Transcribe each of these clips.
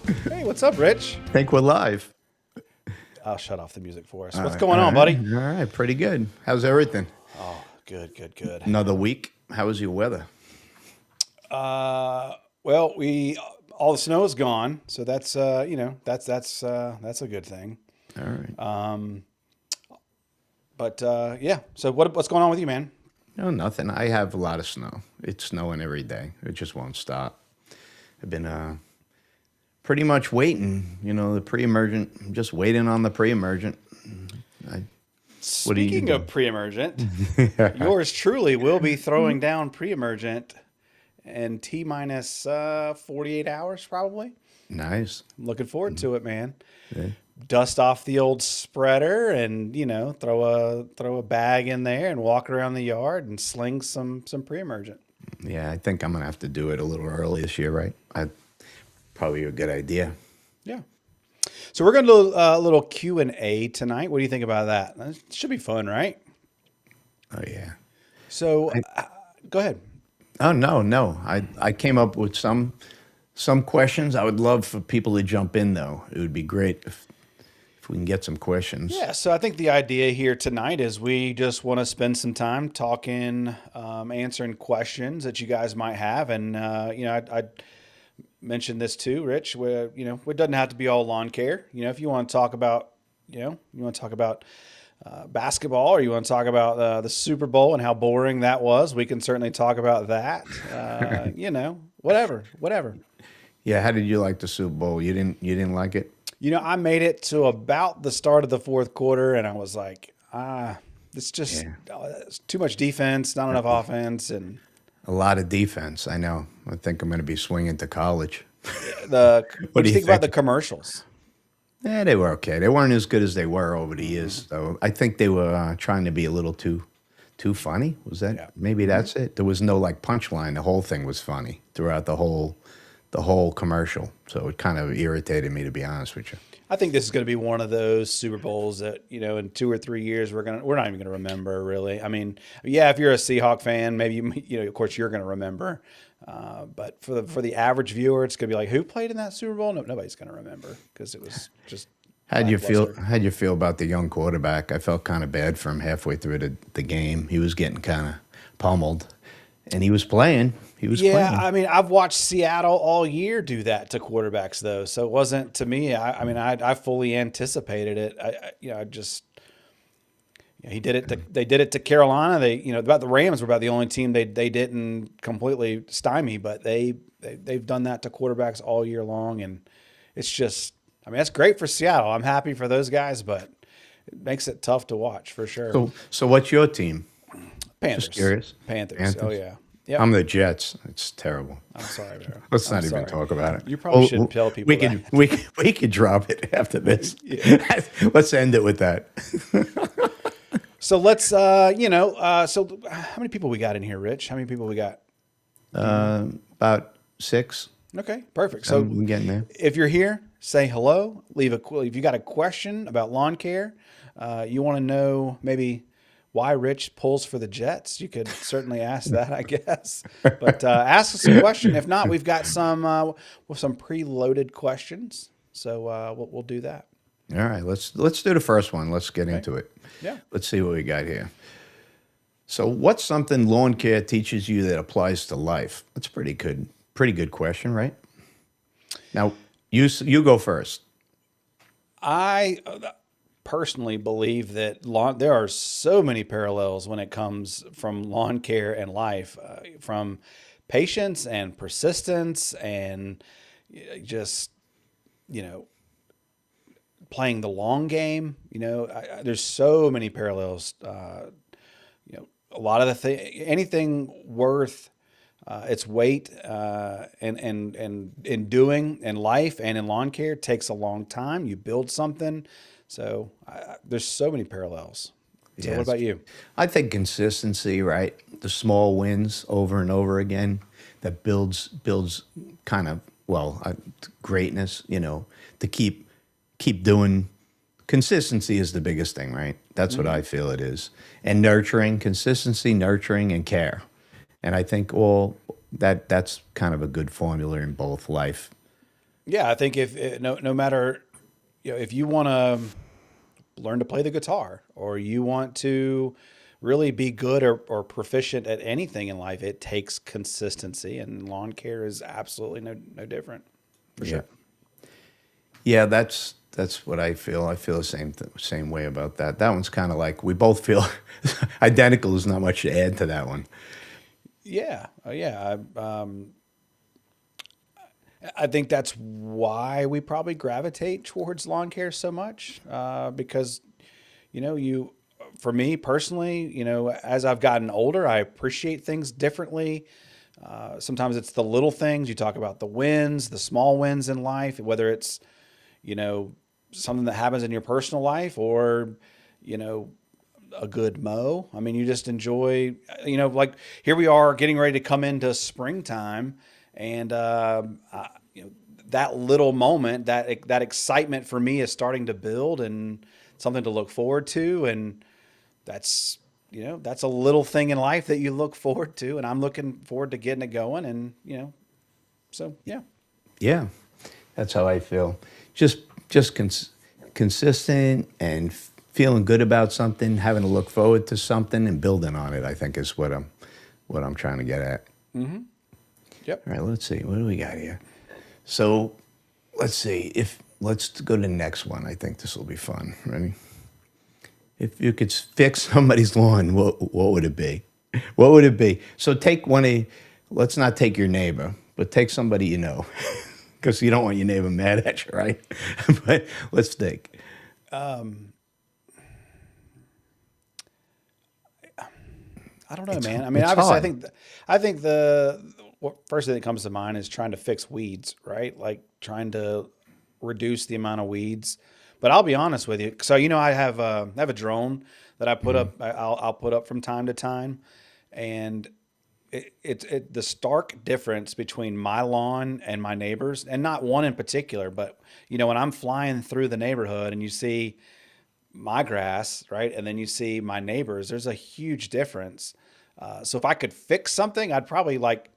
Hey, what's up, Rich? I think we're live. I'll shut off the music for us. All What's right, going all on, right, buddy? all right. Pretty good. How's everything? Oh, good, good, good. Another week. How was your weather? Well, we all the snow is gone, so that's that's a good thing. All right. But yeah, so what's going on with you, man? No, nothing. I have a lot of snow. It's snowing every day. It just won't stop. I've been pretty much waiting. The pre-emergent. I'm just waiting on the pre-emergent. I, what are you Speaking of doing? pre-emergent, yours truly will be throwing down pre-emergent in T minus 48 hours, probably. Nice. I'm looking forward to it, man. Yeah. Dust off the old spreader and throw a bag in there and walk around the yard and sling some pre-emergent. Yeah, I think I'm gonna have to do it a little early this year, right? Probably a good idea. Yeah. So we're going to do a little Q&A tonight. What do you think about that? It should be fun, right? Oh yeah. So go ahead. Oh no, no. I came up with some questions. I would love for people to jump in though. It would be great if we can get some questions. Yeah, so I think the idea here tonight is we just want to spend some time talking, answering questions that you guys might have. And, I mentioned this too, Rich, where, it doesn't have to be all lawn care. If you want to talk about, basketball, or you want to talk about the Super Bowl and how boring that was, we can certainly talk about that. Whatever. Yeah, how did you like the Super Bowl? You didn't like it? I made it to about the start of the fourth quarter, and I was like, it's just Yeah. it's too much defense, not enough offense, and A lot of defense. I know. I think I'm going to be swinging to college. what What do do you you think about think? the commercials? Yeah, they were okay. They weren't as good as they were over the years, though. I think they were trying to be a little too funny. Was that Yeah. maybe that's it? There was no like punchline. The whole thing was funny throughout the whole commercial. So it kind of irritated me, to be honest with you. I think this is going to be one of those Super Bowls that in 2 or 3 years we're not even going to remember really. I mean, yeah, if you're a Seahawk fan, maybe of course you're going to remember. But for the average viewer, it's going to be like, who played in that Super Bowl? No, nobody's going to remember because it was just How'd you feel? lackluster. How'd you feel about the young quarterback? I felt kind of bad for him halfway through the game. He was getting kind of pummeled, and he was playing. He was Yeah, playing. I mean, I've watched Seattle all year do that to quarterbacks, though. So it wasn't to me. I mean, I fully anticipated it. I just he did it. They did it to Carolina. About the Rams were about the only team they didn't completely stymie, but they've done that to quarterbacks all year long, and it's just. I mean, that's great for Seattle. I'm happy for those guys, but it makes it tough to watch for sure. So what's your team? Just Panthers, curious. Panthers. Oh Panthers. yeah, yep. I'm the Jets. It's terrible. I'm sorry, bro. Let's I'm not even sorry. talk about it. You probably Oh, shouldn't tell people we that. could we could drop it after this. Let's end it with that. So let's, so how many people we got in here, Rich? How many people we got? About six. Okay, perfect. So I'm getting there. if you're here, say hello. If you got a question about lawn care, you want to know maybe why Rich pulls for the Jets, you could certainly ask that, I guess. But ask us a question. If not, we've got some preloaded questions. So we'll do that. All right, let's do the first one. Let's get into it. Yeah. Let's see what we got here. So, what's something lawn care teaches you that applies to life? That's a pretty good question, right? Now, you go first. I personally believe that there are so many parallels when it comes from lawn care and life, from patience and persistence and just, you know, playing the long game. There's so many parallels. A lot of anything worth its weight and in doing in life and in lawn care takes a long time. You build something, so there's so many parallels. So what Yes. about you? I think consistency, right? The small wins over and over again that builds kind of greatness. To keep doing. Consistency is the biggest thing, right? That's what I feel it is. And consistency, nurturing, and care. And I think that's kind of a good formula in both life Yeah, I think if no matter, if you want to learn to play the guitar or you want to really be good or proficient at anything in life, it takes consistency, and lawn care is absolutely no different, for Yeah. sure. Yeah, that's what I feel. I feel the same way about that. That one's kind of like we both feel identical. There's not much to add to that one. Yeah, yeah. I think that's why we probably gravitate towards lawn care so much, because you, for me personally, as I've gotten older, I appreciate things differently. Sometimes it's the little things. You talk about the wins, the small wins in life, whether it's you know something that happens in your personal life or you know a good mow. I mean, you just enjoy, like here we are getting ready to come into springtime, and that little moment, that excitement for me is starting to build and something to look forward to, and that's that's a little thing in life that you look forward to, and I'm looking forward to getting it going, and so yeah. Yeah, that's how I feel. Just just consistent and feeling good about something, having to look forward to something and building on it. I think is what I'm trying to get at. Yep. All right, let's see. What do we got here? So, let's see. If let's go to the next one. I think this will be fun. Ready? If you could fix somebody's lawn, what would it be? What would it be? So take one of. Let's not take your neighbor, but take somebody you know, because you don't want your neighbor mad at you, right? But let's think. I don't know, It's man. I mean, it's obviously, I hard. think I think the what first thing that comes to mind is trying to fix weeds, right? Like trying to reduce the amount of weeds. But I'll be honest with you. So I have a drone that I put Mhm. up. I'll put up from time to time, and the stark difference between my lawn and my neighbors, and not one in particular, but when I'm flying through the neighborhood and you see my grass, right? And then you see my neighbors, there's a huge difference. So if I could fix something, I'd probably like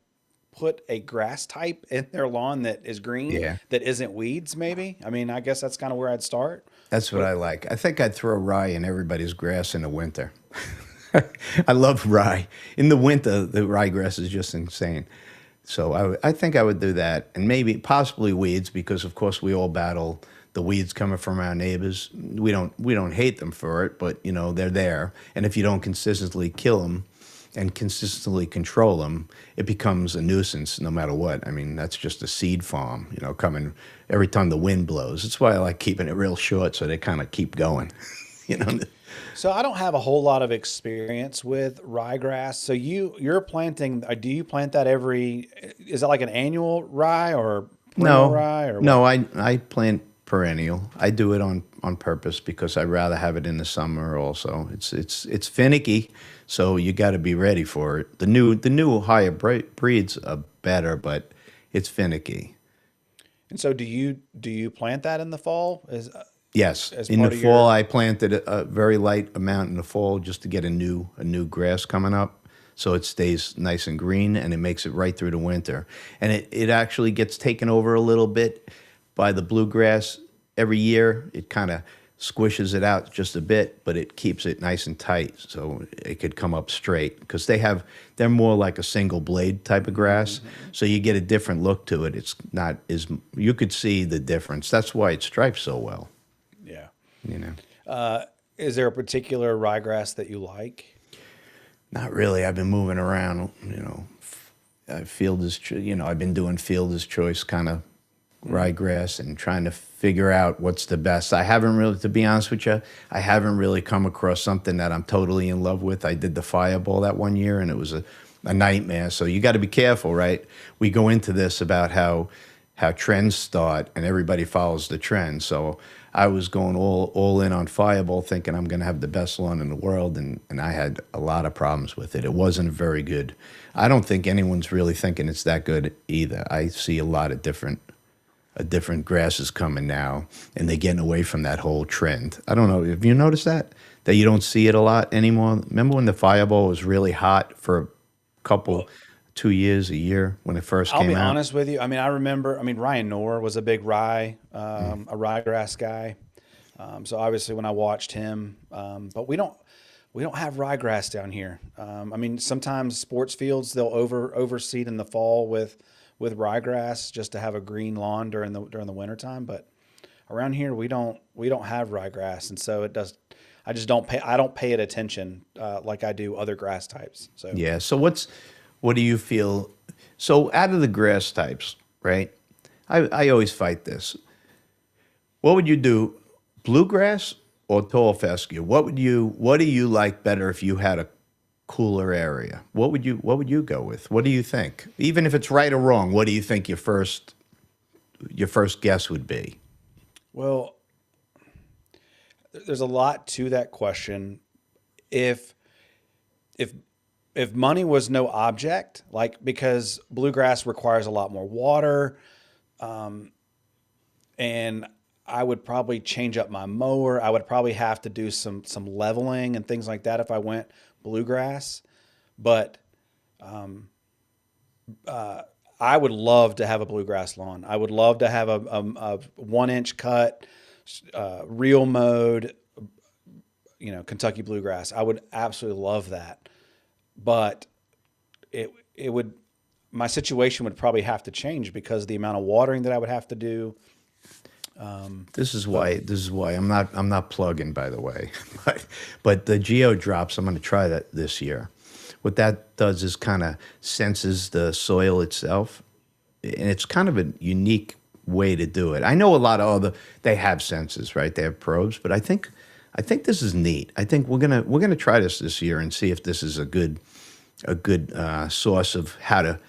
put a grass type in their lawn that is green, Yeah. that isn't weeds, maybe. I mean, I guess that's kind of where I'd start. That's what What? I like. I think I'd throw rye in everybody's grass in the winter. I love rye. In the winter, the ryegrass is just insane. So I think I would do that, and maybe possibly weeds, because of course we all battle the weeds coming from our neighbors. We don't hate them for it, but they're there, and if you don't consistently kill them and consistently control them, it becomes a nuisance no matter what. I mean, that's just a seed farm, coming every time the wind blows. That's why I like keeping it real short so they kind of keep going. you know. So I don't have a whole lot of experience with ryegrass. So you're planting, do you plant that is that like an annual rye or perennial No, rye or no, what? I plant perennial. I do it on purpose because I'd rather have it in the summer also. It's finicky, so you got to be ready for it. The new higher breeds are better, but it's finicky. And so do you plant that in the fall Yes, as in the part of fall your? I planted a very light amount in the fall just to get a new grass coming up, so it stays nice and green and it makes it right through the winter. And it actually gets taken over a little bit by the bluegrass every year. It kind of squishes it out just a bit, but it keeps it nice and tight so it could come up straight, because they're more like a single blade type of grass, Mhm. so you get a different look to it. It's not as you could see the difference. That's why it stripes so well. Yeah. You know, Uh, is there a particular ryegrass that you like? not really. I've been moving around. I've been doing fielder's choice kind of Hmm. ryegrass and trying to figure out what's the best. I haven't really, to be honest with you, I haven't really come across something that I'm totally in love with. I did the fireball that one year and it was a nightmare. So you got to be careful, right? We go into this about how trends start and everybody follows the trend. So I was going all in on fireball thinking I'm going to have the best lawn in the world, and I had a lot of problems with it. It wasn't very good. I don't think anyone's really thinking it's that good either. I see a lot of different grasses coming now, and they're getting away from that whole trend. I don't know. Have you noticed that you don't see it a lot anymore? Remember when the fireball was really hot for a couple Well, 2 years, a year when it first I'll came be out? honest with you. I mean, I remember. I mean, Ryan Knorr was a big a ryegrass guy. So obviously, when I watched him, but we don't have ryegrass down here. I mean, sometimes sports fields they'll overseed in the fall with ryegrass just to have a green lawn during the wintertime. But around here, we don't have ryegrass, and so it does. I don't pay it attention like I do other grass types. So Yeah. So what do you feel? So out of the grass types, right? I always fight this. What would you do, bluegrass or tall fescue? What do you like better if you had a cooler area? What would you go with? What do you think? Even if it's right or wrong, what do you think your first guess would be? well, there's a lot to that question. If if if money was no object, like because bluegrass requires a lot more water, and I would probably change up my mower. I would probably have to do some leveling and things like that if I went bluegrass. But I would love to have a bluegrass lawn. I would love to have a 1 inch cut, real mowed, Kentucky bluegrass. I would absolutely love that. But it would my situation would probably have to change because of the amount of watering that I would have to do. But This is why I'm not plugging, by the way, but the geo drops, I'm going to try that this year. What that does is kind of senses the soil itself, and it's kind of a unique way to do it. I know a lot of other they have sensors, right? They have probes, but I think this is neat. I think we're gonna try this year and see if this is a good source of how to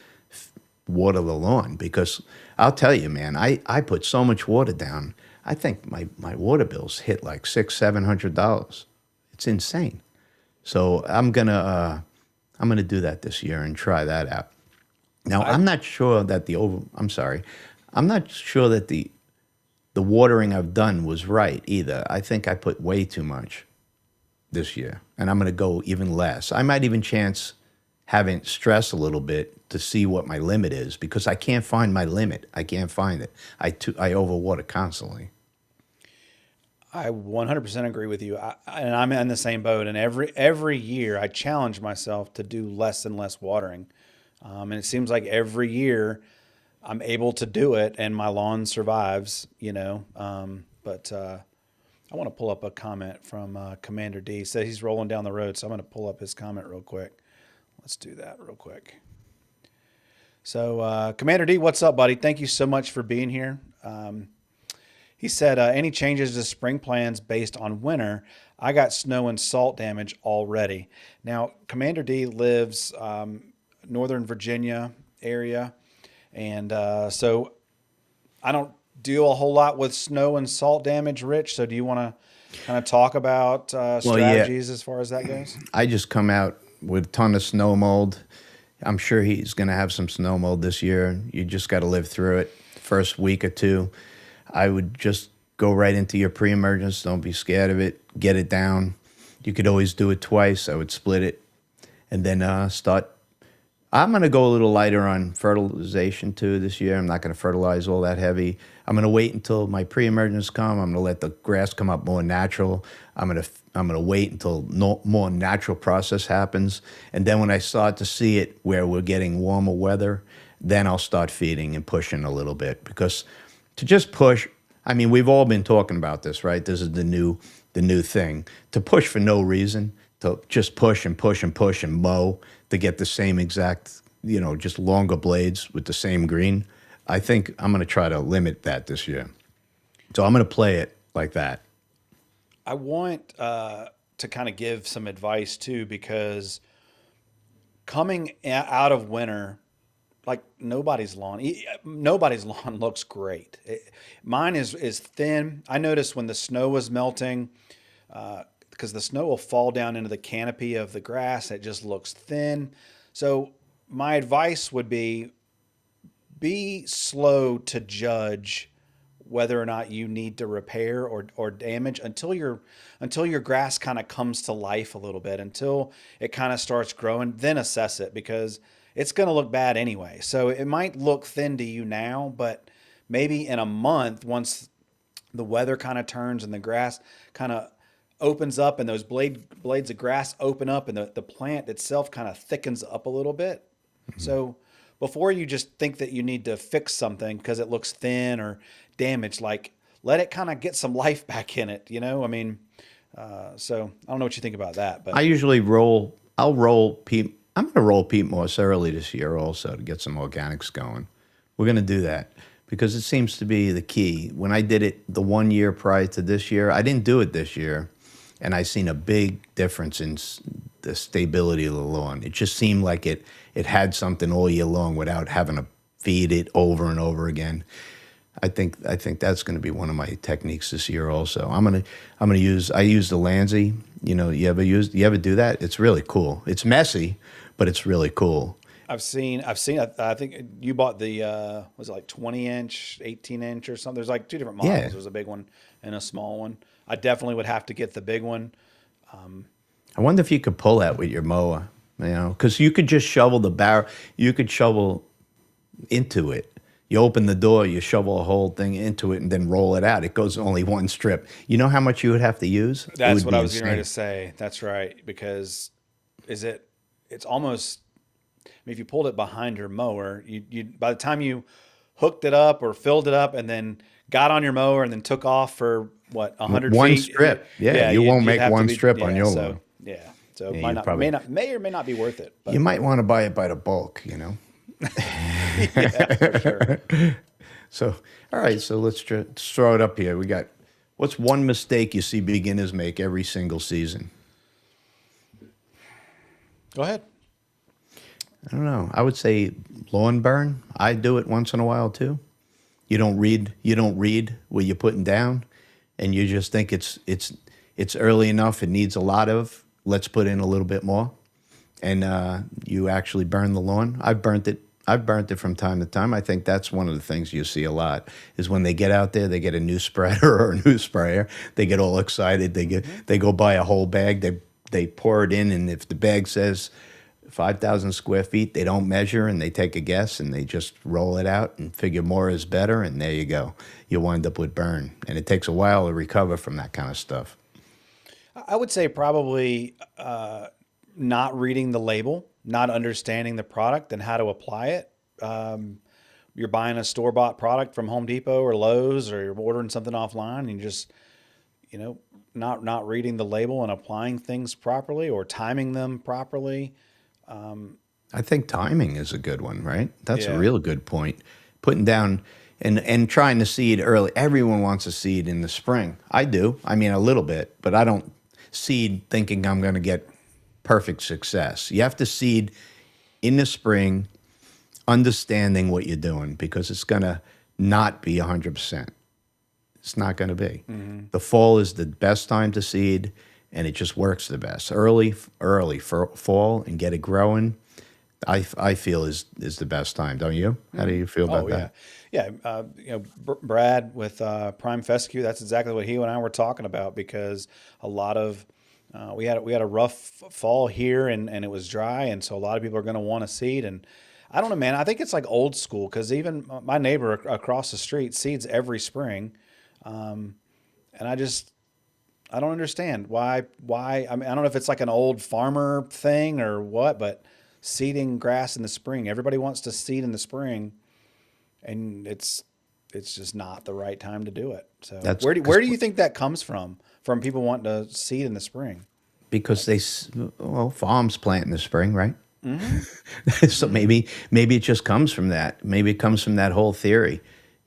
water the lawn. Because I'll tell you, man, I put so much water down. I think my water bills hit like $600-700. It's insane. So I'm gonna do that this year and try that out. Now I I'm not sure that I'm sorry, I'm not sure that the watering I've done was right either. I think I put way too much this year, and I'm going to go even less. I might even chance having stress a little bit to see what my limit is because I can't find my limit. I can't find it. I overwater constantly. I 100% agree with you. And I'm in the same boat. And every year I challenge myself to do less and less watering. And it seems like every year I'm able to do it and my lawn survives, But I want to pull up a comment from Commander D. He said he's rolling down the road. So I'm going to pull up his comment real quick. Let's do that real quick. So, Commander D, what's up, buddy? Thank you so much for being here. He said, any changes to spring plans based on winter? I got snow and salt damage already. Now, Commander D lives Northern Virginia area. And so I don't deal a whole lot with snow and salt damage, Rich. So do you want to kind of talk about Well, yeah, strategies as far as that goes? I just come out with a ton of snow mold. I'm sure he's going to have some snow mold this year. You just got to live through it. First week or two, I would just go right into your pre-emergence. Don't be scared of it. Get it down. You could always do it twice. I would split it and then start. I'm going to go a little lighter on fertilization too this year. I'm not going to fertilize all that heavy. I'm going to wait until my pre-emergence come. I'm going to let the grass come up more natural. I'm going to wait until more natural process happens. And then when I start to see it where we're getting warmer weather, then I'll start feeding and pushing a little bit. Because to just push, I mean, we've all been talking about this, right? This is the new thing. To push for no reason, to just push and push and push and mow to get the same exact, just longer blades with the same green. I think I'm going to try to limit that this year. So I'm going to play it like that. I want to kind of give some advice too, because coming out of winter, like nobody's lawn looks great. Mine is thin. I noticed when the snow was melting, because the snow will fall down into the canopy of the grass. It just looks thin. So my advice would be slow to judge whether or not you need to repair or damage until your grass kind of comes to life a little bit, until it kind of starts growing, then assess it. Because it's going to look bad anyway. So it might look thin to you now, but maybe in a month, once the weather kind of turns and the grass kind of opens up and those blades of grass open up and the plant itself kind of thickens up a little bit. So before you just think that you need to fix something because it looks thin or damaged, like let it kind of get some life back in it, you know? I mean, so I don't know what you think about that, I but usually roll. I'll roll peat. I'm going to roll peat moss early this year also to get some organics going. We're going to do that because it seems to be the key. When I did it the 1 year prior to this year, I didn't do it this year, and I seen a big difference in the stability of the lawn. It just seemed like it had something all year long without having to feed it over and over again. I think that's going to be one of my techniques this year. Also, I'm gonna use. I use the Landsy. You ever do that? It's really cool. It's messy, but it's really cool. I've seen, I think you bought the, was it like 20-inch, 18-inch or something? There's like two different Yeah. models. There's a big one and a small one. I definitely would have to get the big one. I wonder if you could pull that with your mower. Because you could just shovel the barrel. You could shovel into it. You open the door, you shovel a whole thing into it, and then roll it out. It goes only one strip. You know how much you would have to use? It That's would what be I was getting ready insane. to say. That's right. Because it's almost, I mean, if you pulled it behind your mower, you by the time you hooked it up or filled it up and then got on your mower and then took off for what, 100 One feet, strip. Yeah, yeah, you won't you'd make have to one be, strip on yeah. your So, lawn. yeah. So it Yeah, might you not, probably. may or may not be worth it, You but might want to buy it by the bulk. yeah, for sure. So, all right. So let's throw it up here. We got. What's one mistake you see beginners make every single season? Go ahead. I don't know. I would say lawn burn. I do it once in a while too. You don't read. You don't read what you're putting down, and you just think it's early enough. It needs a lot of. Let's put in a little bit more, and you actually burn the lawn. I've burnt it. I've burnt it from time to time. I think that's one of the things you see a lot is when they get out there, they get a new spreader or a new sprayer. They get all excited. They go buy a whole bag. They pour it in, and if the bag says 5,000 square feet, they don't measure and they take a guess and they just roll it out and figure more is better. And there you go. You wind up with burn, and it takes a while to recover from that kind of stuff. I would say probably not reading the label, not understanding the product and how to apply it. You're buying a store-bought product from Home Depot or Lowe's, or you're ordering something offline, and you just, not reading the label and applying things properly or timing them properly. I think timing is a good one, right? That's a Yeah. real good point. Putting down and trying to seed early. Everyone wants to seed in the spring. I do. I mean, a little bit, but I don't seed thinking I'm going to get perfect success. You have to seed in the spring, understanding what you're doing because it's going to not be 100%. It's not going to be. The fall is the best time to seed, and it just works the best. Early for fall and get it growing. I feel is the best time, don't you? How do you feel about Oh yeah, that? yeah. Brad with Prime Fescue. That's exactly what he and I were talking about because a lot of we had a rough fall here and it was dry, and so a lot of people are going to want to seed. And I don't know, man. I think it's like old school because even my neighbor across the street seeds every spring, and I don't understand why. I mean, I don't know if it's like an old farmer thing or what, but seeding grass in the spring. Everybody wants to seed in the spring, and it's just not the right time to do it. So That's where do you think that comes from? From people wanting to seed in the spring? because farms plant in the spring, right? So maybe it just comes from that. Maybe it comes from that whole theory.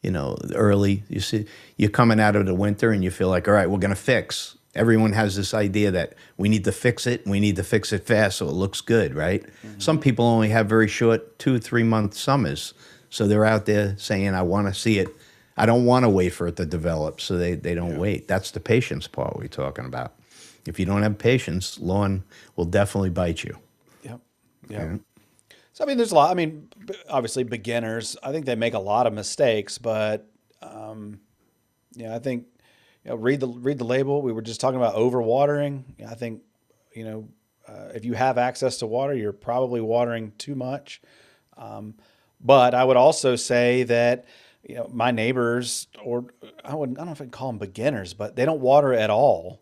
Early you see you're coming out of the winter and you feel like, all right, we're gonna fix. Everyone has this idea that we need to fix it and we need to fix it fast so it looks good, right? Some people only have very short 2 or 3 month summers. So they're out there saying, I want to see it. I don't want to wait for it to develop. So they don't wait. That's the patience part we're talking about. If you don't have patience, lawn will definitely bite you. Yep. Yep. Yeah. So I mean, there's a lot. I mean, obviously beginners. I think they make a lot of mistakes, but I think read the label. We were just talking about overwatering. I think if you have access to water, you're probably watering too much. But I would also say that, my neighbors, or I don't know if I can call them beginners, but they don't water at all.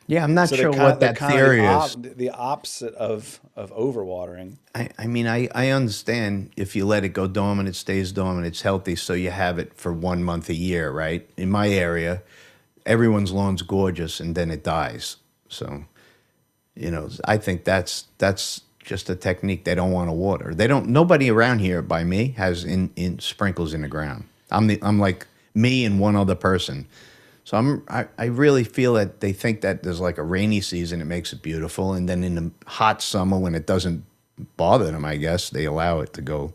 Yeah, I'm not So they're sure kind of what they're that kind of theory is. the opposite of overwatering. I mean, I understand if you let it go dormant, it stays dormant, it's healthy, so you have it for 1 month a year, right? In my area, everyone's lawn's gorgeous and then it dies. So, I think that's just a technique. They don't want to water. They don't. Nobody around here by me has in sprinkles in the ground. I'm like me and one other person. So I really feel that they think that there's like a rainy season, it makes it beautiful, and then in the hot summer when it doesn't bother them, I guess they allow it to go.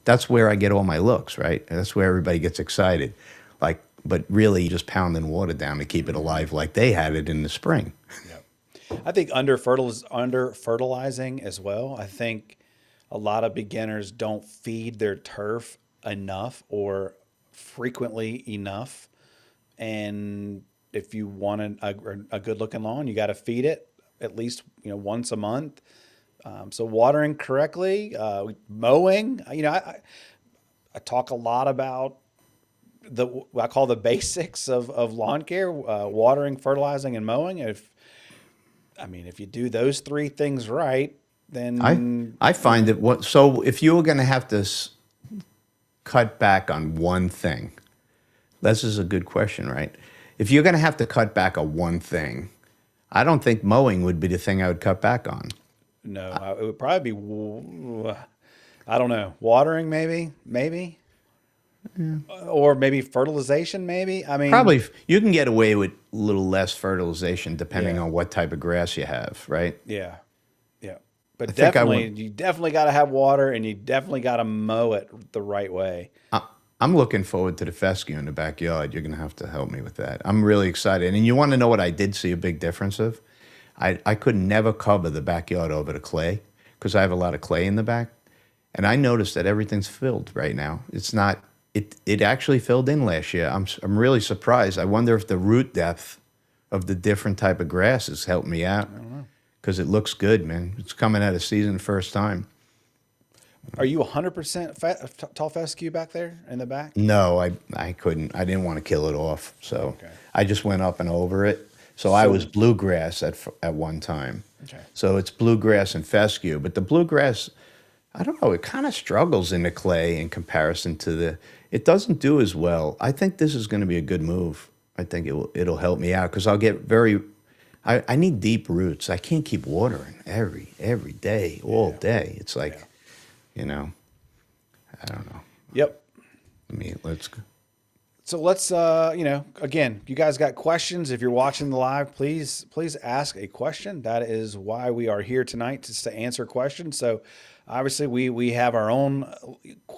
That's where I get all my looks, right? That's where everybody gets excited. Like, but really, you're just pounding water down to keep it alive, like they had it in the spring. I think under fertilizing as well. I think a lot of beginners don't feed their turf enough or frequently enough. And if you want a good looking lawn, you got to feed it at least once a month. So watering correctly, mowing. I talk a lot about what I call the basics of lawn care: watering, fertilizing, and mowing. If you do those three things right, I then I find that what so if you were going to have to cut back on one thing, this is a good question, right? If you're going to have to cut back on one thing, I don't think mowing would be the thing I would cut back on. no, it would probably be, I don't know, watering maybe, or maybe fertilization, maybe. I mean, Probably you can get away with a little less fertilization depending yeah, on what type of grass you have, right? yeah, yeah. I But think I definitely, would. you definitely got to have water, and you definitely got to mow it the right way. I, I'm looking forward to the fescue in the backyard. You're going to have to help me with that. I'm really excited. And you want to know what I did see a big difference of? I could never cover the backyard over the clay because I have a lot of clay in the back. And I noticed that everything's filled right now. It's not, it actually filled in last year. I'm really surprised. I wonder if the root depth of the different type of grasses helped me out because it looks good, man. It's coming out of season first time. Are you 100% tall fescue back there in the back? No, I couldn't. I didn't want to kill it off. So Okay. I just went up and over it. So I was So, bluegrass at one time. okay. So it's bluegrass and fescue. But the bluegrass, I don't know, it kind of struggles in the clay in comparison to it doesn't do as well. I think this is going to be a good move. I think it'll help me out because I'll get I need deep roots. I can't keep watering every day, all Yeah. day. It's Yeah. like, you know, I don't know. Yep. I mean, let's go. So let's, again, you guys got questions. If you're watching the live, please ask a question. That is why we are here tonight, just to answer questions. So obviously we have our own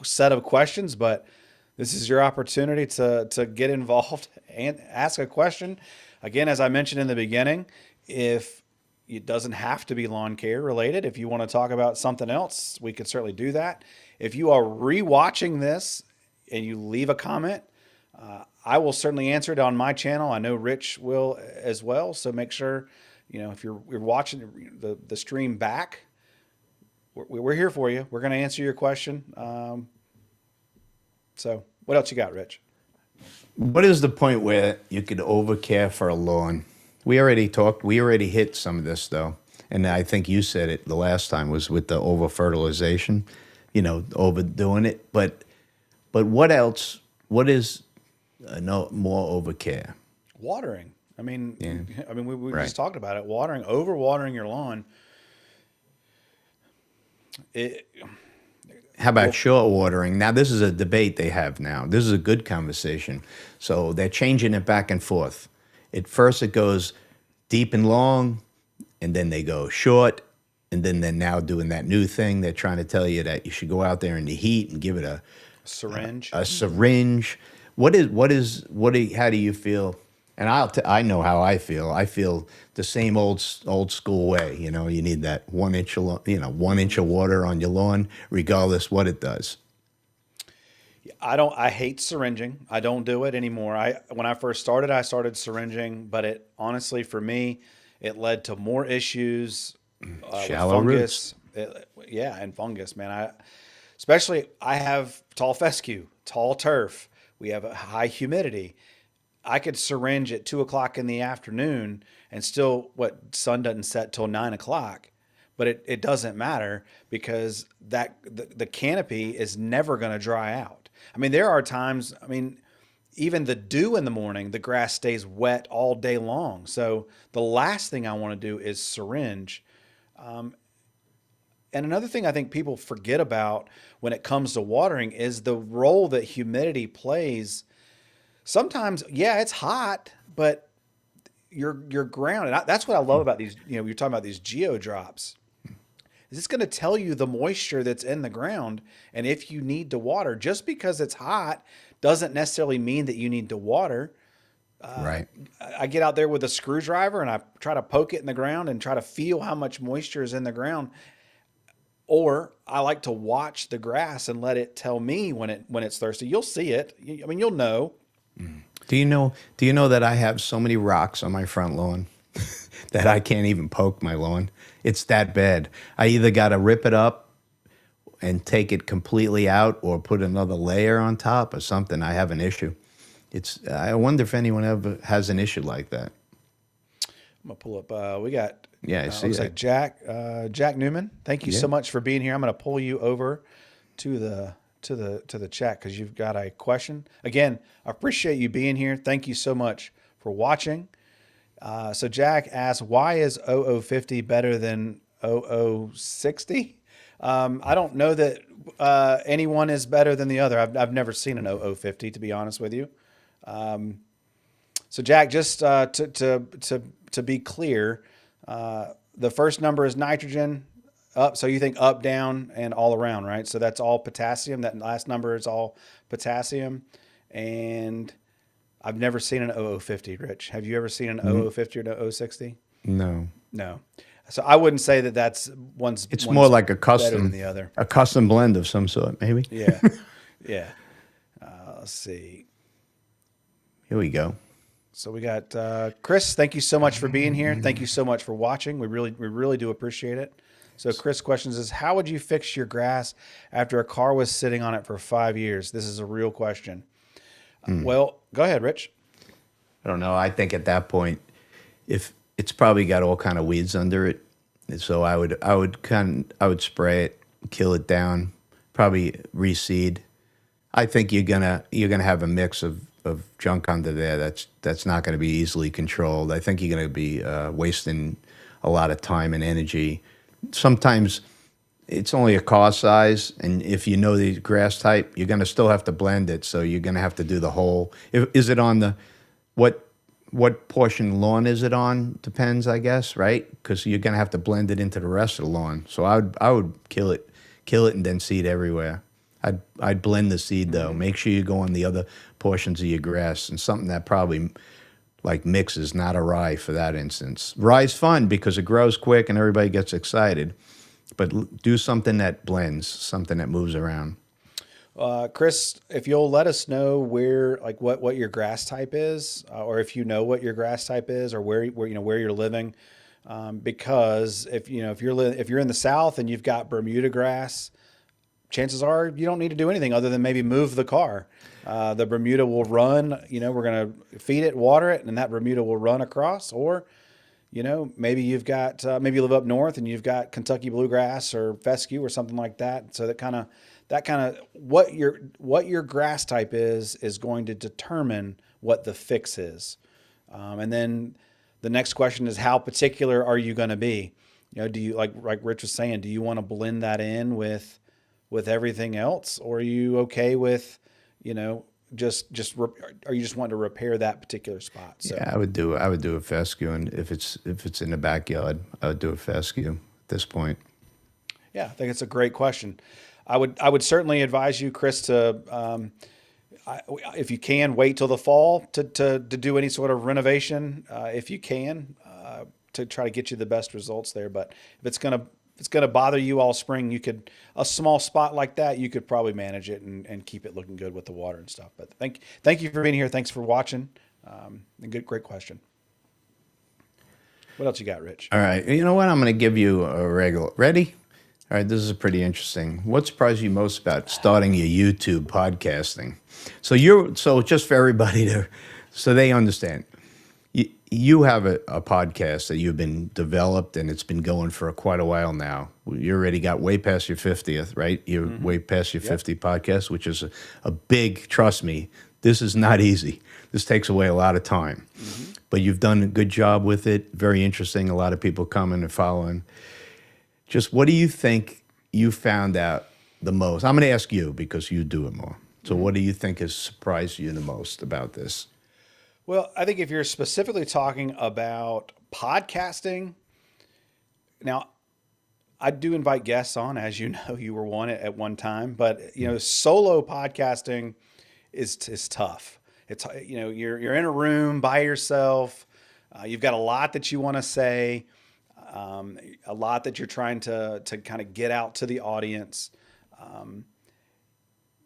set of questions, but this is your opportunity to get involved and ask a question. Again, as I mentioned in the beginning, if it doesn't have to be lawn care related. If you want to talk about something else, we could certainly do that. If you are rewatching this and you leave a comment, I will certainly answer it on my channel. I know Rich will as well. So make sure, if you're watching the stream back, we're here for you. We're going to answer your question. So what else you got, Rich? What is the point where you could overcare for a lawn? We already hit some of this though. And I think you said it the last time was with the over fertilization, overdoing it. But what else? What is no more overcare? Watering. Yeah, We right. just talked about it. Over watering your lawn. It, How about well, short watering? Now, this is a debate they have now. This is a good conversation. So they're changing it back and forth. At first, it goes deep and long, and then they go short, and then they're now doing that new thing. They're trying to tell you that you should go out there in the heat and give it syringe. a syringe. How do you feel? And I know how I feel. I feel the same old school way. You need that 1 inch, 1 inch of water on your lawn, regardless what it does. I hate syringing. I don't do it anymore. When I first started, I started syringing, but it honestly, for me, It led to more issues with Shallow roots. fungus. Yeah, and fungus, man. I have tall fescue, tall turf. We have a high humidity. I could syringe at 2 o'clock in the afternoon and still, what, sun doesn't set till 9 o'clock, but it doesn't matter because the canopy is never going to dry out. I mean, there are times, I mean, even the dew in the morning, the grass stays wet all day long. So the last thing I want to do is syringe. And another thing I think people forget about when it comes to watering is the role that humidity plays. Sometimes, yeah, it's hot, but your ground, and that's what I love about these. You know, you're talking about these geodrops. Is it's going to tell you the moisture that's in the ground, and if you need to water. Just because it's hot doesn't necessarily mean that you need to water. Right. I get out there with a screwdriver and I try to poke it in the ground and try to feel how much moisture is in the ground. Or I like to watch the grass and let it tell me when it's thirsty. You'll see it. I mean, you'll know. Do you know that I have so many rocks on my front lawn that I can't even poke my lawn? It's that bad. I either got to rip it up and take it completely out or put another layer on top or something. I have an issue. I wonder if anyone ever has an issue like that. I'm gonna pull up. We got Yeah, I see looks that. like Jack Newman. Thank you so much for being here. I'm gonna pull you over to the chat because you've got a question. Again, I appreciate you being here. Thank you so much for watching. So Jack asks, why is 0050 better than 0060? I don't know that anyone is better than the other. I've never seen an 0050, to be honest with you. So Jack, just to be clear, the first number is nitrogen up. So you think up, down, and all around, right? So that's all potassium. That last number is all potassium. And I've never seen an 0050, Rich. Have you ever seen an 0050 or an 0060? No. No. So I wouldn't say that It's one's more like better than the other. a custom blend of some sort, maybe. Yeah. Yeah. Let's see. Here we go. So we got Chris. Thank you so much for being here. Thank you so much for watching. We really do appreciate it. So Chris' questions is, how would you fix your grass after a car was sitting on it for 5 years? This is a real question. Well, go ahead, Rich. I don't know. I think at that point, if it's probably got all kind of weeds under it, and so I would spray it, kill it down, probably reseed. I think you're gonna have a mix of junk under there that's not going to be easily controlled. I think you're going to be wasting a lot of time and energy. Sometimes it's only a car size, and if you know the grass type, you're going to still have to blend it. So you're going to have to do the whole. Is it on the what portion lawn is it on? Depends, I guess, right? Because you're going to have to blend it into the rest of the lawn. So I would kill it, and then seed everywhere. I'd blend the seed though. Make sure you go on the other portions of your grass, and something that probably like mixes, not a rye for that instance. Rye's fun because it grows quick and everybody gets excited, but do something that blends, something that moves around. Chris, if you'll let us know what your grass type is, or if you know what your grass type is, or where you're living, because if you're in the South and you've got Bermuda grass, chances are you don't need to do anything other than maybe move the car. The Bermuda will run. We're going to feed it, water it, and that Bermuda will run across. Or, maybe you've got maybe you live up north and you've got Kentucky bluegrass or fescue or something like that. So that kind of what your grass type is going to determine what the fix is. And then the next question is, how particular are you going to be? Do you like Rich was saying? Do you want to blend that in with everything else, or are you okay with, are you just wanting to repair that particular spot? So. Yeah, I would do a fescue, and if it's in the backyard, I would do a fescue at this point. Yeah, I think it's a great question. I would certainly advise you, Chris, to if you can, wait till the fall to do any sort of renovation, if you can, to try to get you the best results there. But if it's gonna bother you all spring, a small spot like that, you could probably manage it and keep it looking good with the water and stuff. But thank you for being here. Thanks for watching. Great question. What else you got, Rich? All right. You know what? I'm going to give you a regular. Ready? All right. This is pretty interesting. What surprised you most about starting your YouTube podcasting? So just for everybody to, so they understand. You have a podcast that you've been developed and it's been going for quite a while now. You already got way past your 50th, right? You're way past your 50 podcast, which is a big, trust me, this is not easy. This takes away a lot of time. But you've done a good job with it. Very interesting. A lot of people coming and following. Just what do you think you found out the most? I'm going to ask you because you do it more. So what do you think has surprised you the most about this? Well, I think if you're specifically talking about podcasting, now I do invite guests on, as you know, you were one at one time, but solo podcasting is tough. It's you're in a room by yourself. You've got a lot that you want to say, a lot that you're trying to kind of get out to the audience.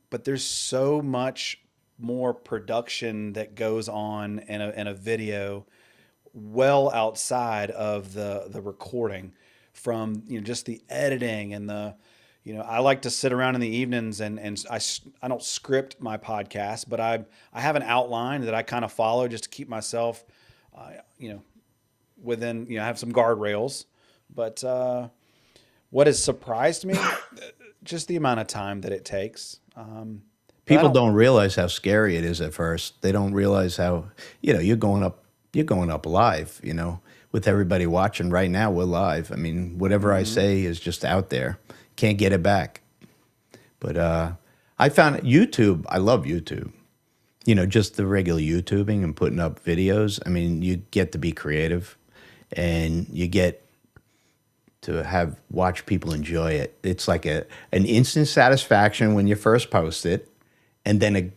But there's so much more production that goes on in a video well outside of the recording, from just the editing and the I like to sit around in the evenings and I don't script my podcast, but I have an outline that I kind of follow just to keep myself within I have some guardrails. But what has surprised me, just the amount of time that it takes. But I People don't realize how scary it is at first. They don't realize how, you're going up live, with everybody watching right now. We're live. I mean, whatever I say is just out there. Can't get it back. But I found YouTube. I love YouTube. Just the regular YouTubing and putting up videos. I mean, you get to be creative, and you get to watch people enjoy it. It's like an instant satisfaction when you first post it, and then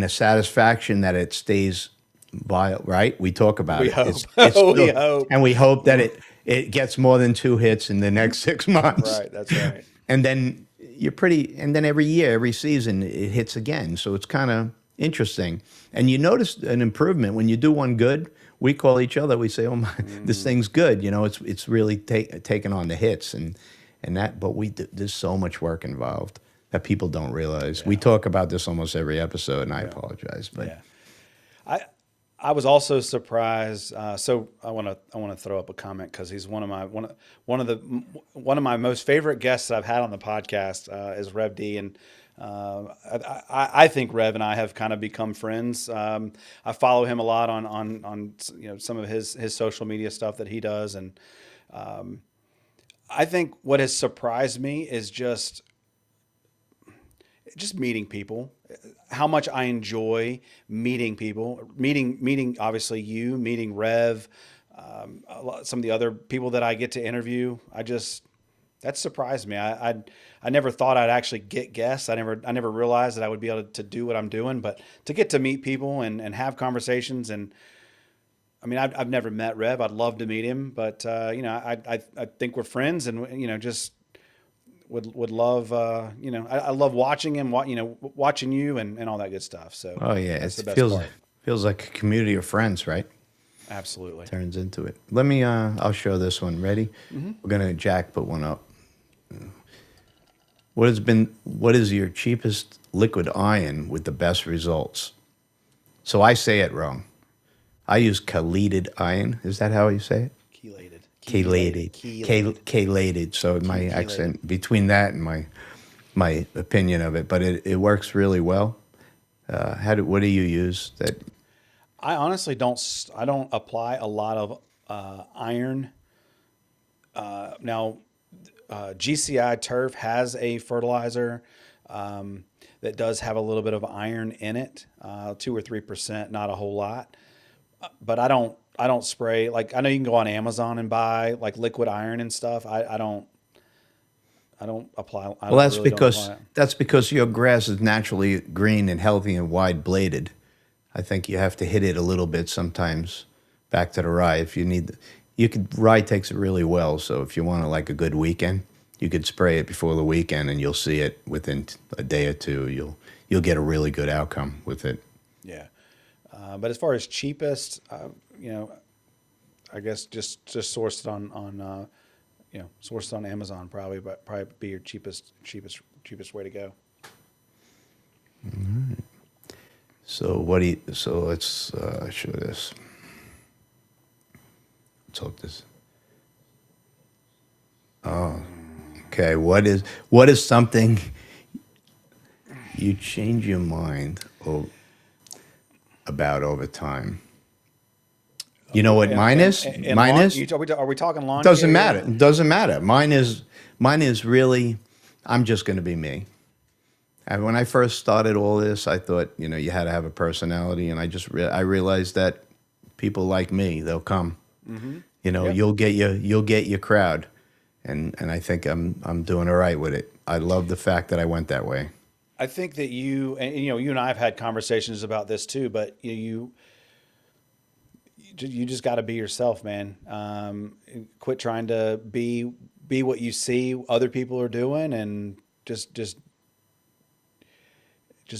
a satisfaction that it stays viral. Right? We talk about We it. hope. We hope. and we hope that it gets more than 2 hits in the next 6 months. Right, that's right. And then and then every year, every season, it hits again. So it's kind of interesting. And you notice an improvement when you do one good. We call each other. We say, "Oh my, this thing's good." It's really taking on the hits and that. But there's so much work involved that people don't realize. We talk about this almost every episode, and I apologize, but I was also surprised. So I want to throw up a comment because he's one of my most favorite guests that I've had on the podcast is Rev D, and I think Rev and I have kind of become friends. I follow him a lot on some of his social media stuff that he does, and I think what has surprised me is just meeting people, how much I enjoy meeting people, meeting obviously you, meeting Rev, some of the other people that I get to interview. That surprised me. I never thought I'd actually get guests. I never realized that I would be able to do what I'm doing, but to get to meet people and have conversations. And I mean, I've never met Rev. I'd love to meet him, but I think we're friends, and just would love, I love watching him, watching you and all that good stuff. So, oh yeah, that's it the best part. feels like a community of friends, right? Absolutely. Turns into it. Let me, I'll show this one. Ready? We're going to Jack put one up. What is your cheapest liquid iron with the best results? So I say it wrong. I use chelated iron. Is that how you say it? Chelated. So my accent between that and my opinion of it, but it works really well. What do you use that? I honestly don't apply a lot of iron. Now, GCI Turf has a fertilizer that does have a little bit of iron in it, 2 or 3%, not a whole lot. But I don't spray. Like, I know you can go on Amazon and buy like liquid iron and stuff. I don't apply. Well, that's because your grass is naturally green and healthy and wide bladed. I think you have to hit it a little bit sometimes back to the rye. If you need, rye takes it really well. So if you want like a good weekend, you could spray it before the weekend, and you'll see it within a day or two. You'll get a really good outcome with it. Yeah. But as far as cheapest, I guess just source it on source it on Amazon probably, but probably be your cheapest way to go. So what do you? So let's show this. Let's hope this. Oh, okay. What is something you change your mind about over time? You know what mine is? And Mine lawn, is. are we talking lawn Doesn't care matter. here? It doesn't matter. Mine is really, I'm just going to be me. And when I first started all this, I thought, you had to have a personality, and I realized that people like me, they'll come. Mm-hmm. Yep. You'll get your crowd, and I think I'm doing all right with it. I love the fact that I went that way. I think that you and I have had conversations about this too, but you just got to be yourself, man. Quit trying to be what you see other people are doing, and just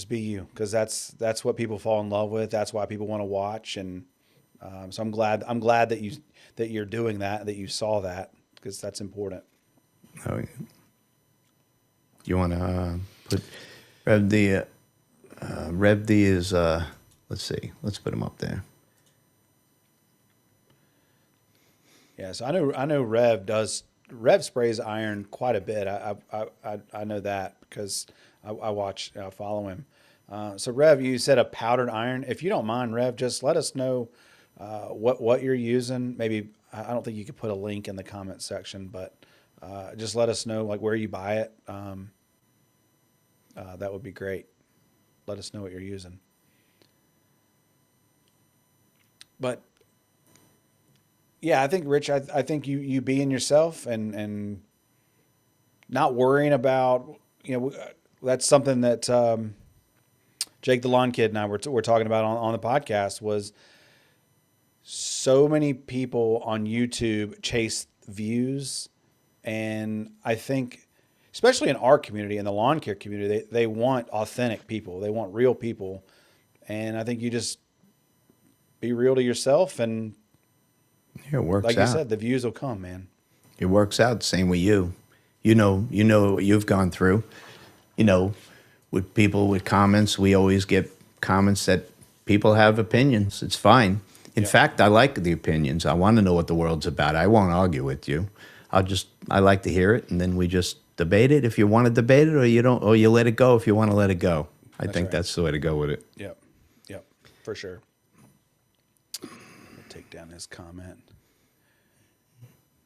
be you, because that's what people fall in love with. That's why people want to watch, and so I'm glad that you're doing that you saw that, because that's important. Oh, you want to put Rev D? Rev D is let's see. Let's put him up there. Yeah, so I know Rev sprays iron quite a bit. I know that because I follow him. So Rev, you said a powdered iron. If you don't mind, Rev, just let us know what you're using. Maybe I don't think you could put a link in the comment section, but just let us know like where you buy it. That would be great. Let us know what you're using. But yeah, I think Rich, I think you being yourself and not worrying about, that's something that Jake the Lawn Kid and I were talking about on the podcast. Was so many people on YouTube chase views, and I think especially in our community, in the lawn care community, they want authentic people. They want real people, and I think you just be real to yourself, and Yeah, it works like out. you said, the views will come, man. It works out. Same with you. You know what you've gone through. With people with comments, we always get comments that people have opinions. It's fine. In fact, I like the opinions. I want to know what the world's about. I won't argue with you. I like to hear it, and then we just debate it if you want to debate it, or you don't, or you let it go if you want to let it go. I think that's the way to go with it. Yep, for sure. I'll take down his comment.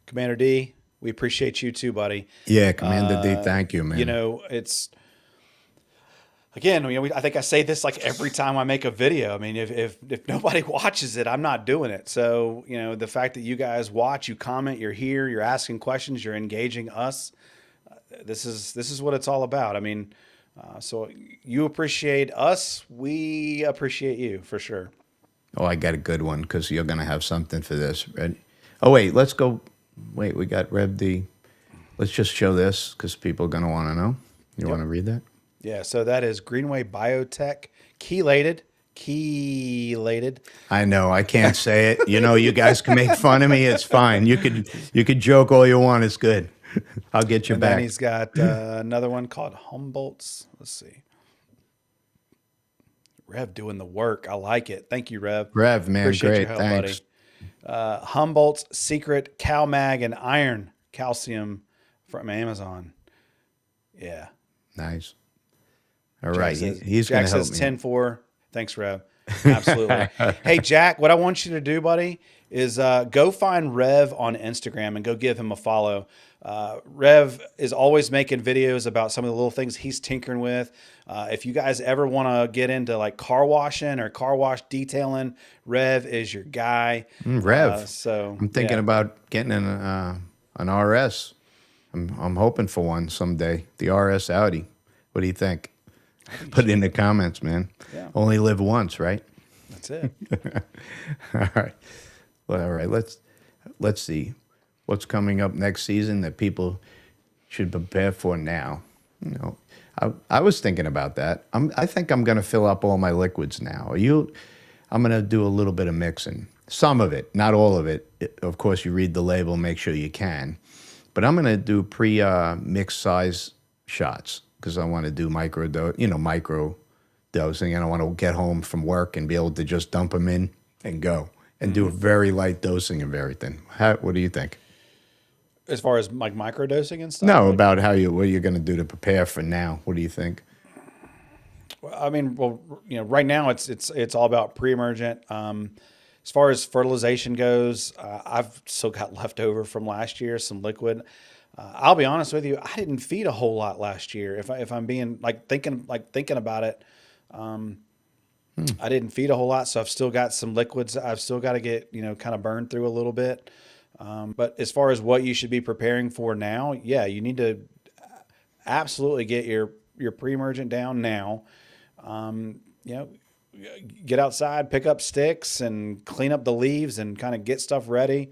Commander D, we appreciate you too, buddy. Yeah, Commander D, thank you, man. It's again, I think I say this like every time I make a video. I mean, if nobody watches it, I'm not doing it. So, the fact that you guys watch, you comment, you're here, you're asking questions, you're engaging us. This is what it's all about. I mean, so you appreciate us, we appreciate you for sure. Oh, I got a good one because you're going to have something for this. Ready? Oh, wait, let's go. Wait, we got Rev D. Let's just show this because people are going to want to know. You want to read that? Yeah, so that is Greenway Biotech, chelated. I know, I can't say it. You guys can make fun of me. It's fine. You could joke all you want. It's good. I'll get you And back. then he's got another one called Humboldt's. Let's see. Rev doing the work. I like it. Thank you, Rev. Rev, man, Appreciate great. your help, Thanks. buddy. Humboldt's Secret Cal Mag and Iron Calcium from Amazon. Yeah. Nice. All right. He's Jack going to help says me. 10-4. Thanks, Rev. Absolutely. Hey, Jack, what I want you to do, buddy, is go find Rev on Instagram and go give him a follow. Rev is always making videos about some of the little things he's tinkering with. If you guys ever want to get into like car washing or car wash detailing, Rev is your guy. Rev. So I'm thinking about getting an RS. I'm hoping for one someday. The RS Audi. What do you think? Put it in the comments, man. Yeah. Only live once, right? That's it. All right. Well, all right. Let's see what's coming up next season that people should prepare for now. I was thinking about that. I think I'm going to fill up all my liquids now. I'm going to do a little bit of mixing. Some of it, not all of it. Of course, you read the label, make sure you can. But I'm going to do mixed size shots because I want to do micro dosing, and I want to get home from work and be able to just dump them in and go and do a very light dosing of everything. What do you think? As far as like microdosing and stuff? No, Like, about what you're going to do to prepare for now. What do you think? I mean, well, right now it's all about pre-emergent. As far as fertilization goes, I've still got leftover from last year, some liquid. I'll be honest with you, I didn't feed a whole lot last year. If I'm being thinking about it, I didn't feed a whole lot, so I've still got some liquids. I've still got to get kind of burned through a little bit. But as far as what you should be preparing for now, yeah, you need to absolutely get your pre-emergent down now. You know, get outside, pick up sticks, and clean up the leaves, and kind of get stuff ready.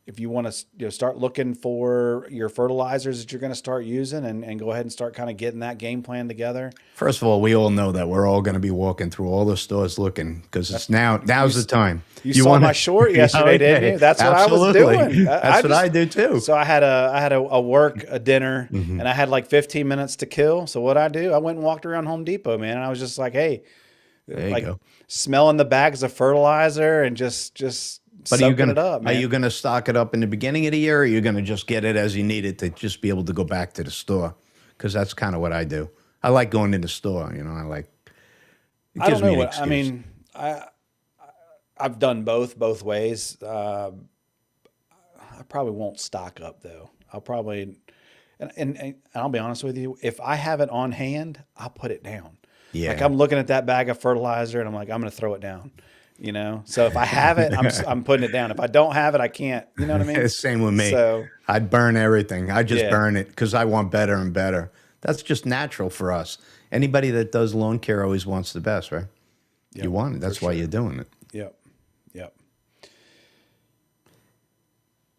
If you want to start looking for your fertilizers that you're going to start using, and go ahead and start kind of getting that game plan together. First of all, we all know that we're all going to be walking through all the stores looking because it's now's the time. You saw my short yesterday, didn't you? That's what Absolutely. I was doing. That's what I do too. So I had a work dinner, and I had like 15 minutes to kill. So what I do, I went and walked around Home Depot, man, and I was just like, hey, There you go. smelling the bags of fertilizer and just But soaking it up, are man. you going to stock it up in the beginning of the year, or are you going to just get it as you need it to just be able to go back to the store? Because that's kind of what I do. I like going to the store. It I gives don't know me an what excuse. I mean. I've done both ways. I probably won't stock up though. I'll probably, and I'll be honest with you. If I have it on hand, I'll put it down. Yeah. Like I'm looking at that bag of fertilizer and I'm like, I'm going to throw it down. So if I have it, I'm putting it down. If I don't have it, I can't. You know what I mean? Same with me. So I'd burn everything. I just Yeah. burn it because I want better and better. That's just natural for us. Anybody that does lawn care always wants the best, right? Yep, You want it. That's for why sure. you're doing it. Yep.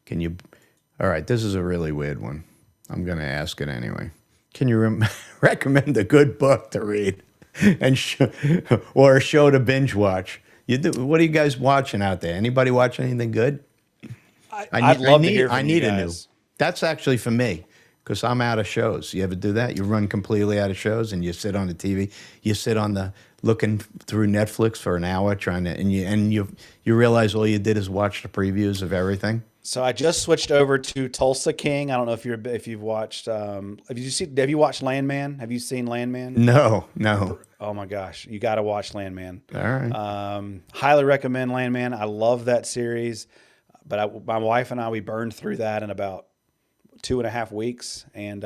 Can you? All right, this is a really weird one. I'm going to ask it anyway. Can you recommend a good book to read and or a show to binge watch? What are you guys watching out there? Anybody watch anything good? I'd love to hear from I you need a new. guys. That's actually for me because I'm out of shows. You ever do that? You run completely out of shows and you sit on the TV. You sit on the looking through Netflix for an hour trying to, and you realize all you did is watch the previews of everything. So I just switched over to Tulsa King. I don't know if you've watched. Have you watched Landman? Have you seen Landman? No. Oh my gosh, you got to watch Landman. All right. Highly recommend Landman. I love that series, but my wife and I, we burned through that in about 2.5 weeks, and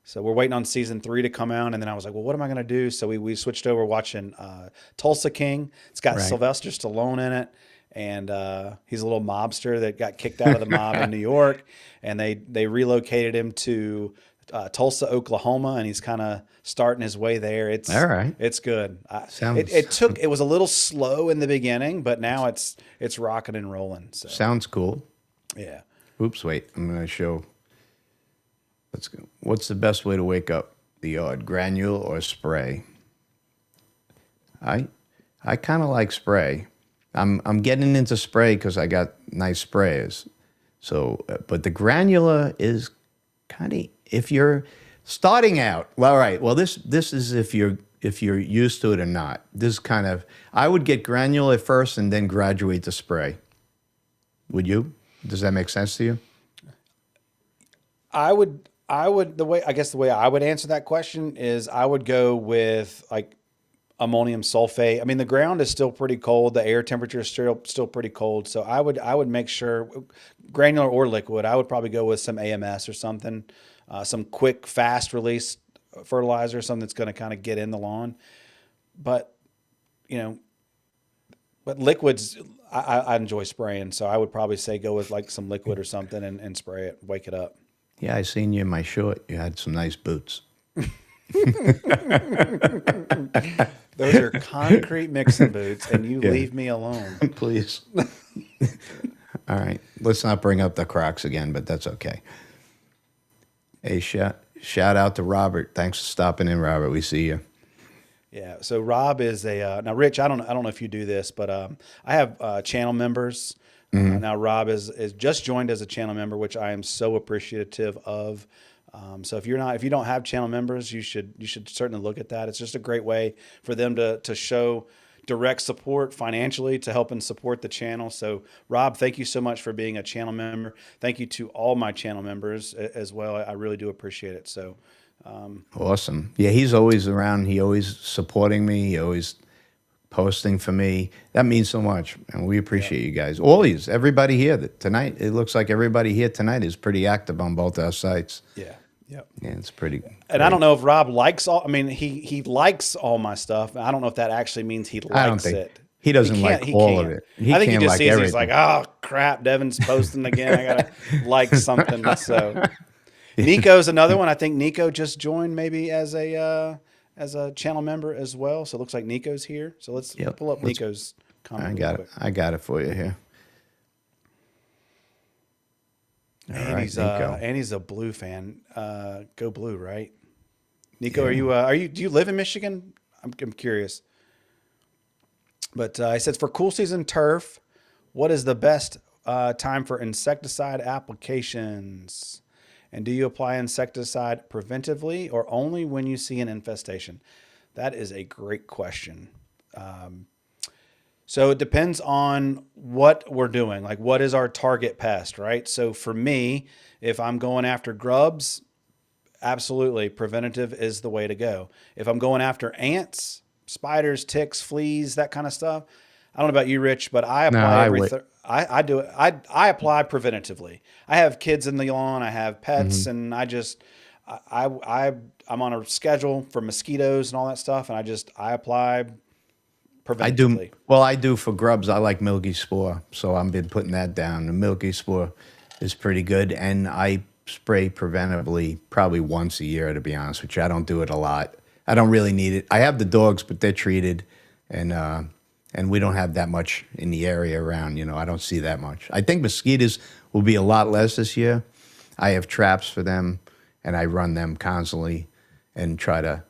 so we're waiting on season 3 to come out. And then I was like, well, what am I going to do? So we switched over watching Tulsa King. It's got Right. Sylvester Stallone in it. And he's a little mobster that got kicked out of the mob in New York, and they relocated him to Tulsa, Oklahoma, and he's kind of starting his way there. It's All right. It's good. Sounds- It was a little slow in the beginning, but now it's rocking and rolling. So Sounds cool. yeah, Oops, wait. I'm going to show. Let's go. What's the best way to wake up the yard? Granule or spray? I kind of like spray. I'm getting into spray because I got nice sprayers. So, but the granular is kind of if you're starting out. Well, all right. Well, this is if you're used to it or not. This kind of I would get granular first and then graduate to spray. Would you? Does that make sense to you? I would the way I would answer that question is I would go with like ammonium sulfate. I mean, the ground is still pretty cold. The air temperature is still pretty cold. So I would make sure granular or liquid. I would probably go with some AMS or something, some quick, fast release fertilizer, something that's going to kind of get in the lawn. But liquids, I enjoy spraying. So I would probably say go with like some liquid or something and spray it, wake it up. Yeah, I seen you in my short. You had some nice boots. Those are concrete mixing boots, and you leave me alone. Please. All right. Let's not bring up the Crocs again, but that's okay. Hey, shout out to Robert. Thanks for stopping in, Robert. We see you. Yeah. So Rob is now Rich. I don't know if you do this, but I have channel members. Now Rob is just joined as a channel member, which I am so appreciative of. So if you don't have channel members, you should certainly look at that. It's just a great way for them to show direct support financially to help and support the channel. So Rob, thank you so much for being a channel member. Thank you to all my channel members as well. I really do appreciate it. So Awesome. Yeah, he's always around. He always supporting me. He always posting for me. That means so much, and we yeah, appreciate you guys. Always, everybody here tonight. It looks like everybody here tonight is pretty active on both our sites. yeah, yeah. Yeah, it's pretty And I don't great. know if Rob likes all. I mean, he likes all my stuff. I don't know if that actually means he I don't likes think it. he He doesn't can't. like He all of can't. it. He I think he can't just like sees. He's like, everything. oh crap, Devin's posting again. I gotta like something. So Nico's another one. I think Nico just joined maybe as a channel member as well. So it looks like Nico's here. So let's Yep. pull up Let's. Nico's I comment real got it. quick. I got it for you here. All right, Nico. And he's a Blue fan. Go Blue, right? Nico, Yeah. do you live in Michigan? I'm curious. But he says for cool season turf, what is the best time for insecticide applications? And do you apply insecticide preventively or only when you see an infestation? That is a great question. So it depends on what we're doing. Like, what is our target pest, right? So for me, if I'm going after grubs, absolutely, preventative is the way to go. If I'm going after ants, spiders, ticks, fleas, that kind of stuff, I don't know about you, Rich, but I No, apply I would. I do it. I apply preventatively. I have kids in the lawn. I have pets, and I'm on a schedule for mosquitoes and all that stuff, and I apply I do. preventatively. Well, I do for grubs. I like milky spore, so I've been putting that down. The milky spore is pretty good, and I spray preventively probably once a year. To be honest with you, I don't do it a lot. I don't really need it. I have the dogs, but they're treated, and we don't have that much in the area around. I don't see that much. I think mosquitoes will be a lot less this year. I have traps for them, and I run them constantly, and try to,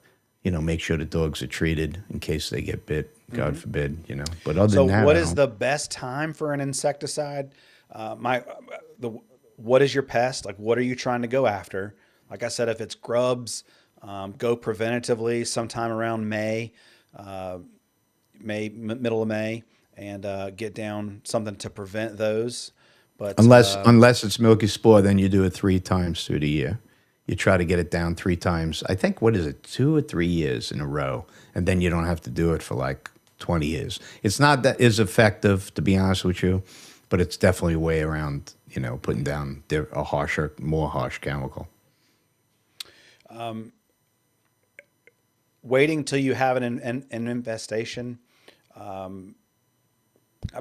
make sure the dogs are treated in case they get bit. God forbid. But other So, than that, what I is don't. the best time for an insecticide? The what is your pest? Like, what are you trying to go after? Like I said, if it's grubs, go preventatively sometime around May, middle of May, and get down something to prevent those. But Unless it's milky spore, then you do it 3 times through the year. You try to get it down 3 times. I think, what is it, 2 or 3 years in a row, and then you don't have to do it for like 20 years. It's not that is effective, to be honest with you, but it's definitely a way around, putting down a more harsh chemical. waiting till you have an infestation, I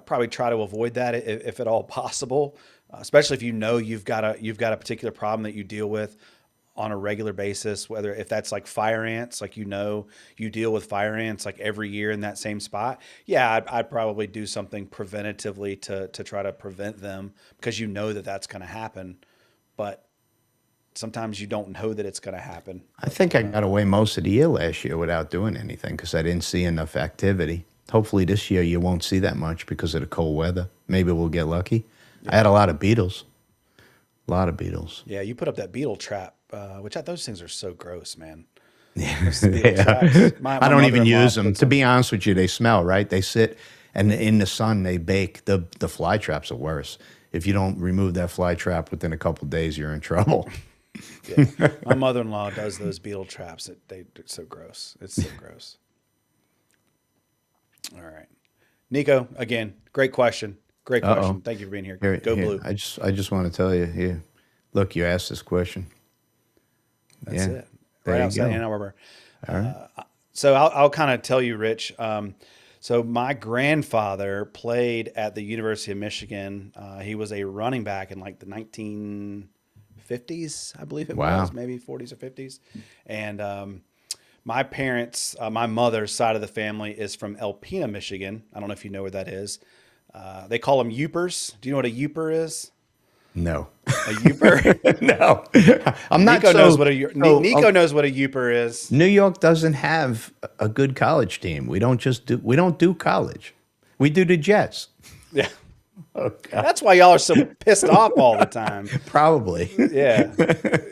probably try to avoid that if at all possible, especially if you've got a particular problem that you deal with on a regular basis. Whether if that's like fire ants, like you deal with fire ants like every year in that same spot. Yeah, I'd probably do something preventatively to try to prevent them because you know that that's going to happen, but sometimes you don't know that it's going to happen. I think I got away most of the year last year without doing anything because I didn't see enough activity. Hopefully this year you won't see that much because of the cold weather. Maybe we'll get lucky. I had a lot of beetles. A lot of beetles. Yeah, you put up that beetle trap, those things are so gross, man. Yeah. Those beetle traps. I My don't even mother-in-law use them. puts To them. be honest with you, they smell, right? They sit and in the sun they bake. The fly traps are worse. If you don't remove that fly trap within a couple of days, you're in trouble. Yeah, my mother-in-law does those beetle traps. They're so gross. It's so gross. All right, Nico. Again, great question. Great Uh-oh. question. Thank you for being here. Here, Go here. blue. I just want to tell you here. Look, you asked this question. That's Yeah. it. There Right you outside go. Ann Arbor. All right. So I'll kind of tell you, Rich. So my grandfather played at the University of Michigan. He was a running back in like the 1950s, I believe it was, Wow. maybe 40s or 50s. And my parents, my mother's side of the family is from Alpena, Michigan. I don't know if you know where that is. They call them Yoopers. Do you know what a Yooper is? No. A Youper? No, I'm not. Nico knows So, what a Nico knows what a Youper is. New York doesn't have a good college team. We don't do college. We do the Jets. Yeah. Oh God. That's why y'all are so pissed off all the time. Probably. Yeah.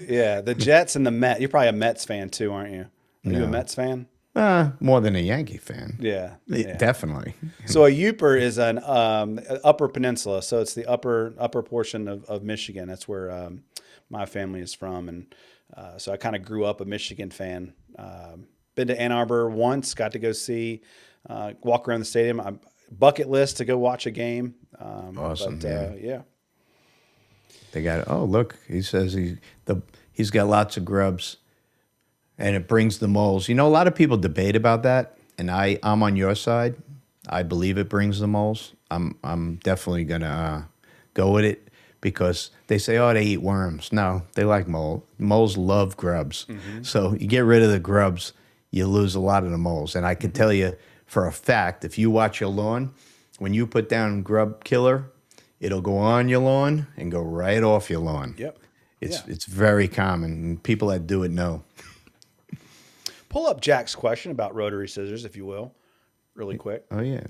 Yeah. The Jets and the Mets. You're probably a Mets fan too, aren't you? Are you a No. Mets fan? More than a Yankee fan. Yeah. Yeah. Definitely. So a Youper is an upper peninsula. So it's the upper portion of Michigan. That's where my family is from. And so I kind of grew up a Michigan fan. Been to Ann Arbor once, got to go see, walk around the stadium. Bucket list to go watch a game. Awesome. Yeah. They got. Oh, look. He says he's got lots of grubs, and it brings the moles. You know, a lot of people debate about that, and I'm on your side. I believe it brings the moles. I'm definitely gonna go with it because they say, oh, they eat worms. No, they like moles. Moles love grubs. So you get rid of the grubs, you lose a lot of the moles. And I can tell you for a fact, if you watch your lawn, when you put down grub killer, it'll go on your lawn and go right off your lawn. Yep. It's very common, and people that do it know. Pull up Jack's question about rotary scissors, if you will, really quick. Oh yeah.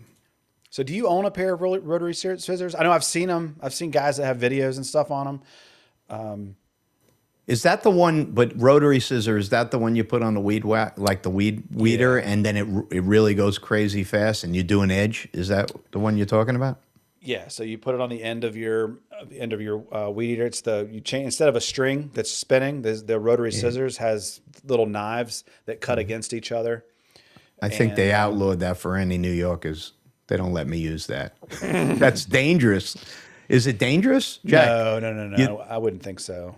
So do you own a pair of rotary scissors? I know I've seen them. I've seen guys that have videos and stuff on them. Is that the one? But rotary scissor, is that the one you put on the weed whack, like the weeder, and then it really goes crazy fast, and you do an edge? Is that the one you're talking about? Yeah. So you put it on the end of your weed eater. It's you chain instead of a string that's spinning. The rotary scissors has little knives that cut against each other. I think they outlawed that for any New Yorkers. They don't let me use that. That's dangerous. Is it dangerous, Jack? No. I wouldn't think so.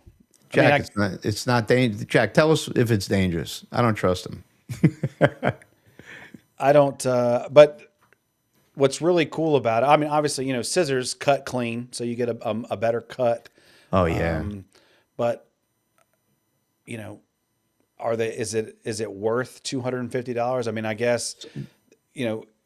Jack, it's not dangerous. Jack, tell us if it's dangerous. I don't trust him. I don't. But what's really cool about it, I mean, obviously, scissors cut clean, so you get a better cut. Oh yeah. But is it worth $250? I mean, I guess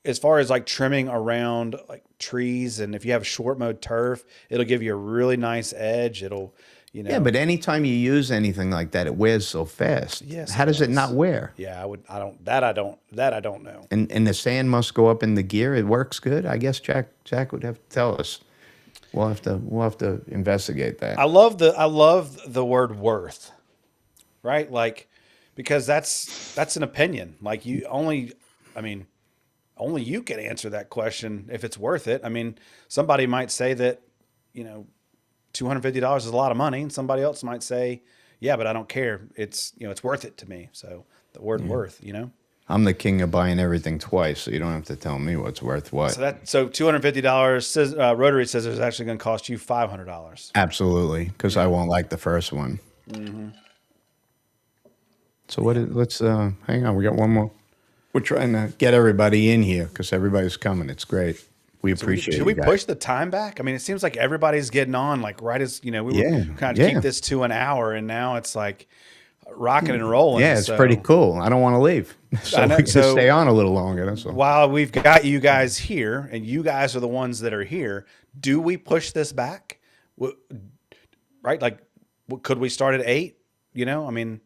as far as like trimming around like trees, and if you have short mowed turf, it'll give you a really nice edge. It'll Yeah, but anytime you use anything like that, it wears so fast. Yes, How does it not wear? Yeah, I don't know. And the sand must go up in the gear. It works good. I guess Jack would have to tell us. We'll have to investigate that. I love the word worth, right? Like, because that's an opinion. Like only you can answer that question if it's worth it. I mean, somebody might say that, $250 is a lot of money, and somebody else might say, yeah, but I don't care. It's worth it to me. So the word worth, I'm the king of buying everything twice, so you don't have to tell me what's worth what. So $250 rotary scissors is actually going to cost you $500. Absolutely, because I won't like the first one. Mm-hmm. So let's hang on. We got one more. We're trying to get everybody in here because everybody's coming. It's great. We appreciate it. Should we push the time back? I mean, it seems like everybody's getting on like right as we were kind of keep this to an hour, and now it's like rocking and rolling. Yeah, it's pretty cool. I don't want to leave, so we can stay on a little longer. That's all. While we've got you guys here, and you guys are the ones that are here, do we push this back? Right? Like, could we start at 8? I mean.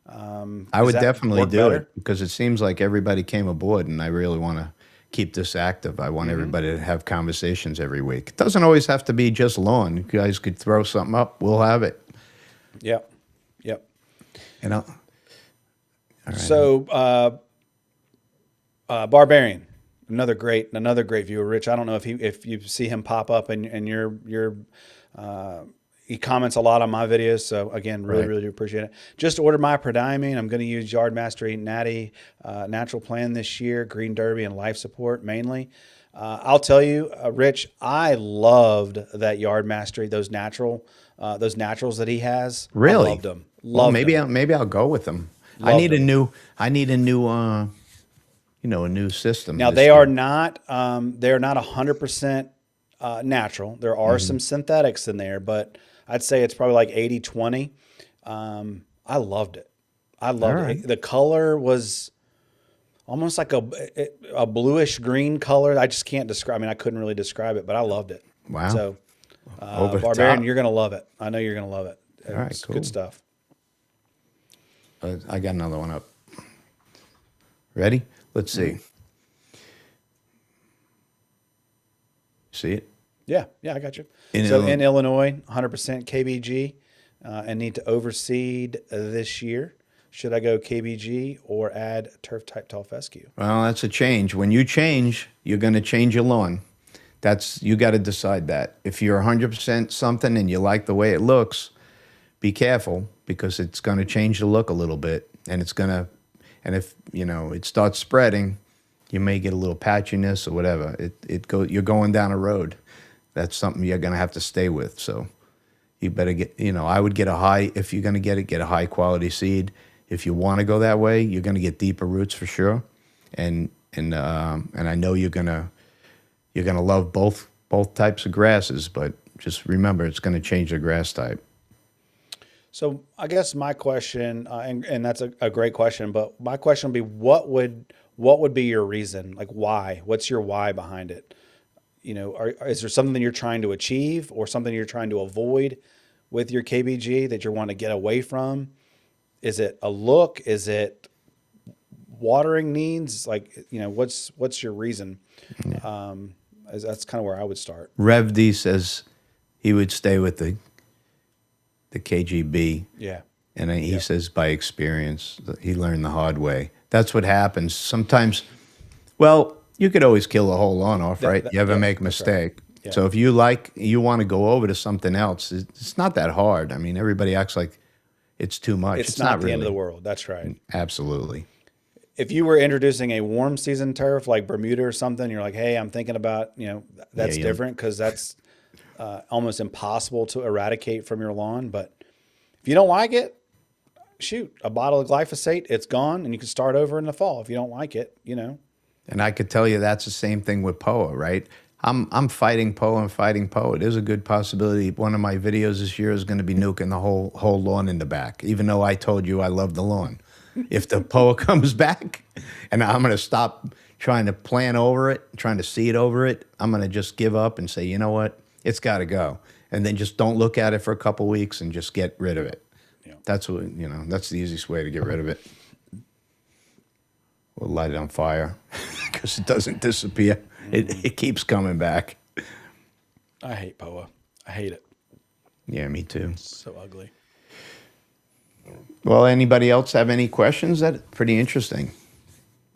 I would definitely do it because it seems like everybody came aboard, and I really want to keep this active. I want everybody to have conversations every week. It doesn't always have to be just lawn. You guys could throw something up. We'll have it. Yep. All right. So, Barbarian, another great viewer. Rich, I don't know if you see him pop up and he comments a lot on my videos. So again, really do appreciate it. Just ordered my prodiamine. I'm going to use Yard Mastery Natty Natural Plan this year, Green Derby and Life Support mainly. I'll tell you, Rich, I loved that Yard Mastery, those naturals that he has. Really? I loved them. Maybe I'll go with them. I need a new a new system. Now they are not 100% natural. There are some synthetics in there, but I'd say it's probably like 80-20. I loved it. It. The color was almost like a bluish green color. I just can't describe. I mean, I couldn't really describe it, but I loved it. Wow. So Over the Barbarian, top. you're gonna love it. I know you're gonna love it. All right, It's good cool. stuff. I got another one up. Ready? Let's see. See it? Yeah, I got you. In So Illinois. in Illinois, 100% KBG, and need to overseed this year. Should I go KBG or add turf type tall fescue? Well, that's a change. When you change, you're going to change your lawn. That's you got to decide that. If you're 100% something and you like the way it looks, be careful because it's going to change the look a little bit, and it's going to, and if it starts spreading, you may get a little patchiness or whatever. You're going down a road. That's something you're going to have to stay with. So you better I would get a high, if you're going to get a high quality seed. If you want to go that way, you're going to get deeper roots for sure. And I know you're gonna love both types of grasses, but just remember it's going to change the grass type. So I guess my question, and that's a great question, but my question would be, what would be your reason? Like why? What's your why behind it? Is there something that you're trying to achieve or something you're trying to avoid with your KBG that you want to get away from? Is it a look? Is it watering needs? Like, what's your reason? That's kind of where I would start. Rev D says he would stay with the KGB, Yeah. and he says by experience he learned the hard way. That's what happens sometimes. Well, you could always kill the whole lawn off, right? You ever make a that's right. mistake. Yeah. So if you want to go over to something else, it's not that hard. I mean, everybody acts like it's too much. It's not the really. end of the world. That's right. Absolutely. If you were introducing a warm season turf like Bermuda or something, you're like, hey, I'm thinking about, that's Yeah, different because that's almost impossible to eradicate from your lawn. But if you don't like it, shoot, a bottle of glyphosate, it's gone, and you can start over in the fall if you don't like it, And I could tell you that's the same thing with POA, right? I'm fighting POA and fighting POA. There's a good possibility one of my videos this year is going to be nuking the whole lawn in the back, even though I told you I love the lawn. If the POA comes back and I'm going to stop trying to plan over it, trying to seed over it, I'm going to just give up and say, you know what? It's got to go. And then just don't look at it for a couple weeks and just get rid of it. Yeah. That's that's the easiest way to get rid of it. We'll light it on fire because it doesn't disappear. It keeps coming back. I hate POA. I hate it. Yeah, me too. It's so ugly. Well, anybody else have any questions? That's pretty interesting.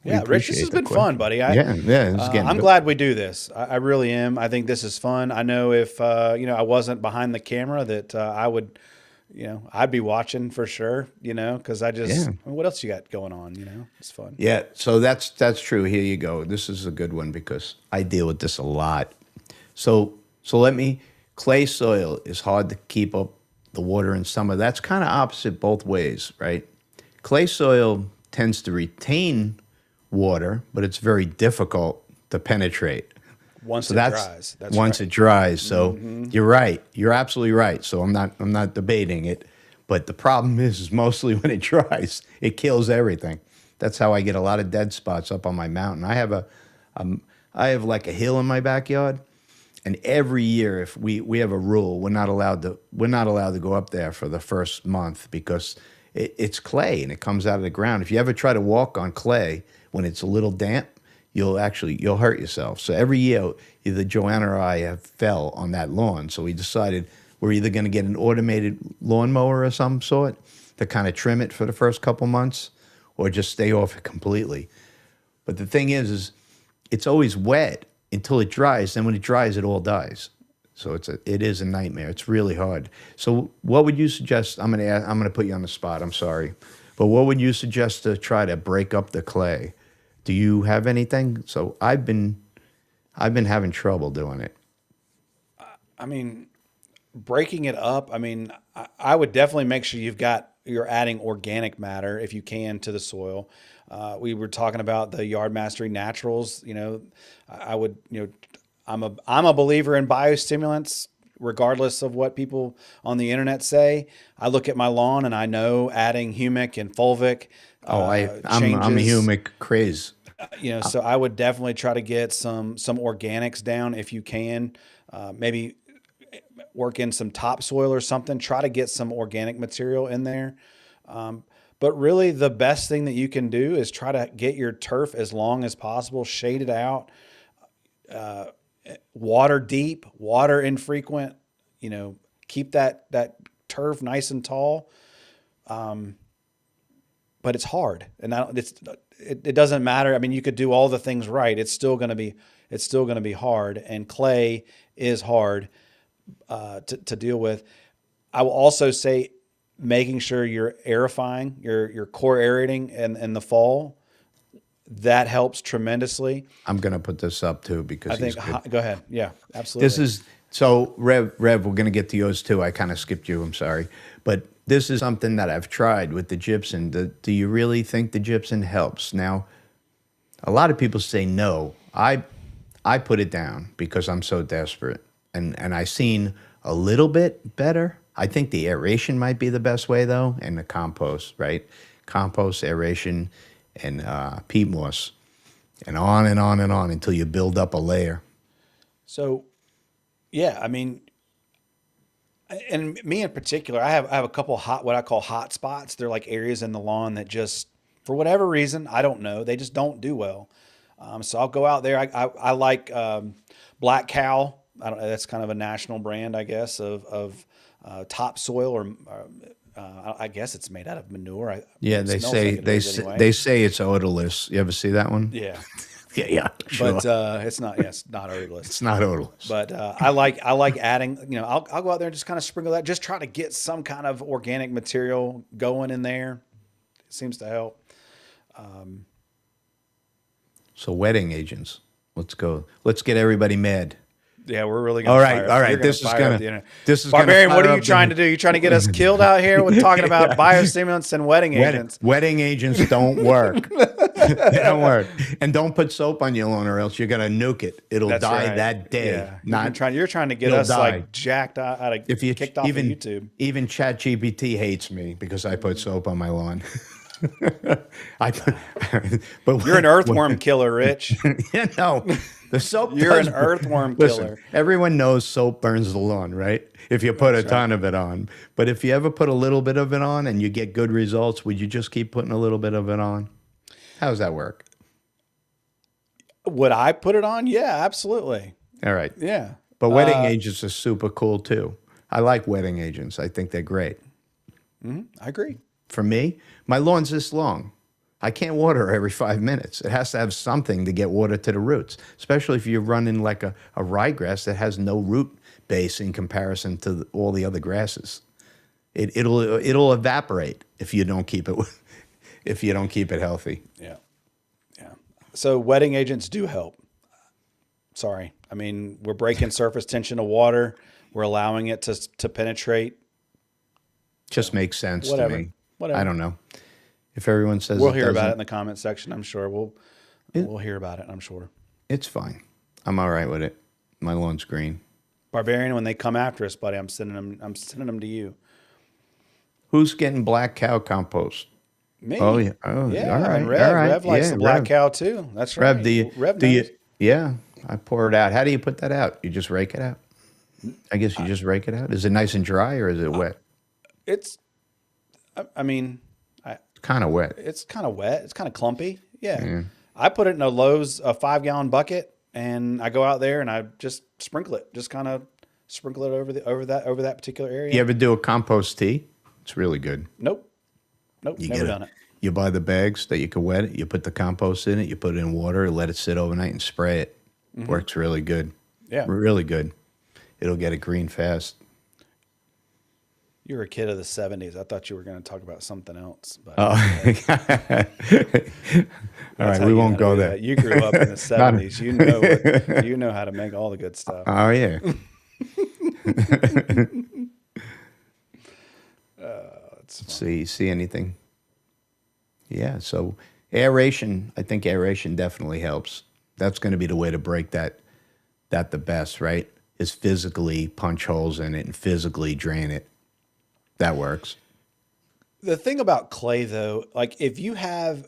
We Yeah, Rich, this appreciate has the been question. fun, buddy. Yeah, it's getting I'm good. glad we do this. I really am. I think this is fun. I know if I wasn't behind the camera, that I would, I'd be watching for sure. Because I just, Yeah. what else you got going on? It's fun. Yeah, so that's true. Here you go. This is a good one because I deal with this a lot. So clay soil is hard to keep up the water in summer. That's kind of opposite both ways, right? Clay soil tends to retain water, but it's very difficult to penetrate. Once So it that's dries. That's once right. it dries. So you're right. You're absolutely right. So I'm not debating it. But the problem is mostly when it dries, it kills everything. That's how I get a lot of dead spots up on my mountain. I have like a hill in my backyard, and every year if we have a rule, we're not allowed to go up there for the first month because it's clay and it comes out of the ground. If you ever try to walk on clay when it's a little damp, you'll hurt yourself. So every year, either Joanna or I have fell on that lawn. So we decided we're either going to get an automated lawnmower of some sort to kind of trim it for the first couple months, or just stay off it completely. But the thing is it's always wet until it dries. Then when it dries, it all dies. So it is a nightmare. It's really hard. So what would you suggest? I'm gonna put you on the spot. I'm sorry, but what would you suggest to try to break up the clay? Do you have anything? So I've been having trouble doing it. I mean, breaking it up. I mean, I would definitely make sure you're adding organic matter if you can to the soil. We were talking about the Yard Mastery Naturals. I would, I'm a believer in biostimulants, regardless of what people on the internet say. I look at my lawn and I know adding humic and fulvic. I'm a Changes. humic craze. So I would definitely try to get some organics down if you can. Maybe work in some topsoil or something. Try to get some organic material in there. But really, the best thing that you can do is try to get your turf as long as possible, shade it out, water deep, water infrequent. Keep that turf nice and tall. But it's hard, and it doesn't matter. I mean, you could do all the things right. It's still going to be hard, and clay is hard to deal with. I will also say making sure you're aerifying, your core aerating in the fall. That helps tremendously. I'm going to put this up too because I think. Go ahead. Yeah, absolutely. This is so Rev. We're going to get to yours too. I kind of skipped you. I'm sorry, but this is something that I've tried with the gypsum. Do you really think the gypsum helps? Now, a lot of people say no. I put it down because I'm so desperate, and I seen a little bit better. I think the aeration might be the best way though, and the compost, right? Compost, aeration, and peat moss, and on and on and on until you build up a layer. So, yeah, I mean, and me in particular, I have a couple what I call hot spots. They're like areas in the lawn that just, for whatever reason, I don't know, they just don't do well. So I'll go out there. I like Black Cow. I don't know, that's kind of a national brand, I guess, of topsoil, or I guess it's made out of manure. Yeah, they say they say it's odorless. You ever see that one? Yeah. Yeah, sure. But it's not. Yeah, it's not odorless. It's not odorless. But I like adding. I'll go out there and just kind of sprinkle that. Just try to get some kind of organic material going in there. It seems to help. So wedding agents. Let's go. Let's get everybody mad. Yeah, we're really going to all right. This is Barbarian, what are you trying to do? You trying to get us killed out here with talking about biostimulants and wedding agents? Wedding agents don't work. They don't work. And don't put soap on your lawn or else you're going to nuke it. It'll die that day. Yeah. You're trying to get us like jacked out of kicked off of YouTube. Even ChatGPT hates me because I put soap on my lawn. But you're an earthworm killer, Rich. Yeah, no. The soap. You're an earthworm killer. Everyone knows soap burns the lawn, right? If you put a ton of it on. But if you ever put a little bit of it on and you get good results, would you just keep putting a little bit of it on? How does that work? Would I put it on? Yeah, absolutely. All right. Yeah. But wedding agents are super cool too. I like wedding agents. I think they're great. I agree. For me, my lawn's this long. I can't water every 5 minutes. It has to have something to get water to the roots, especially if you're running like a ryegrass that has no root base in comparison to all the other grasses. It'll evaporate if you don't keep it healthy. Yeah. Yeah. So wedding agents do help. Sorry. I mean, we're breaking surface tension of water. We're allowing it to penetrate. Just makes sense to me. Whatever. I don't know. If everyone says we'll hear about it in the comment section, I'm sure. We'll hear about it, I'm sure. It's fine. I'm all right with it. My lawn's green. Barbarian, when they come after us, buddy, I'm sending them to you. Who's getting Black Cow compost? Me. Oh yeah. Oh yeah. All right. Rev, all right. Rev likes the Black Cow too. That's right. Rev, do you? Yeah. I pour it out. How do you put that out? You just rake it out. I guess you just rake it out. Is it nice and dry or is it wet? It's. I mean. Kind of wet. It's kind of wet. It's kind of clumpy. Yeah. I put it in a 5-gallon bucket, and I go out there and I just sprinkle it. Just kind of sprinkle it over that particular area. You ever do a compost tea? It's really good. Nope. Never done it. You buy the bags that you can wet it. You put the compost in it. You put it in water. Let it sit overnight and spray it. Works really good. Yeah. Really good. It'll get it green fast. You were a kid of the 70s. I thought you were going to talk about something else. But all right, we won't go there. You grew up in the 70s. You know how to make all the good stuff. Oh, yeah. See anything? Yeah, so aeration, I think aeration definitely helps. That's going to be the way to break that the best, right? Is physically punch holes in it and physically drain it. That works. The thing about clay, though, like if you have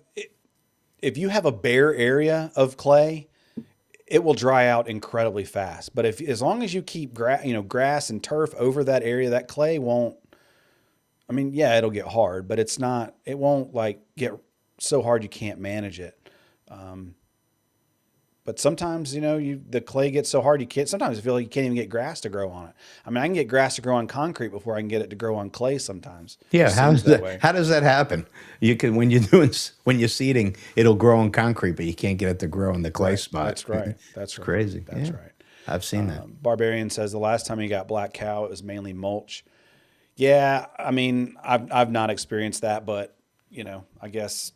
a bare area of clay, it will dry out incredibly fast. But if as long as you keep grass and turf over that area, that clay won't. I mean, yeah, it'll get hard, but it's not. It won't like get so hard you can't manage it. But sometimes, the clay gets so hard you can't. Sometimes I feel like you can't even get grass to grow on it. I mean, I can get grass to grow on concrete before I can get it to grow on clay. Sometimes. Yeah, It seems that way. how does that happen? You can when you're seeding, it'll grow on concrete, but you can't get it to grow in the clay spot. That's right. That's right. Crazy. That's Yeah. right. I've seen that. Barbarian says the last time he got black cow, it was mainly mulch. Yeah, I mean, I've not experienced that, but I guess,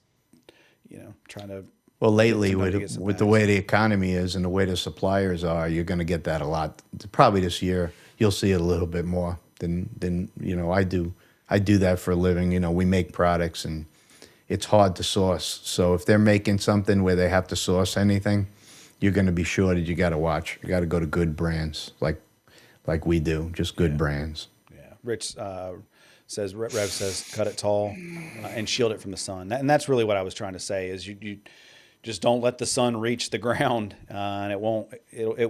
trying to. Well, lately, somebody to get some with the bags. way the economy is and the way the suppliers are, you're going to get that a lot. Probably this year, you'll see it a little bit more than I do. I do that for a living. We make products, and it's hard to source. So if they're making something where they have to source anything, you're going to be shorted. You got to watch. You got to go to good brands like we do, just good brands. Yeah, Rich says Rev says cut it tall and shield it from the sun, and that's really what I was trying to say. Is you just don't let the sun reach the ground, and it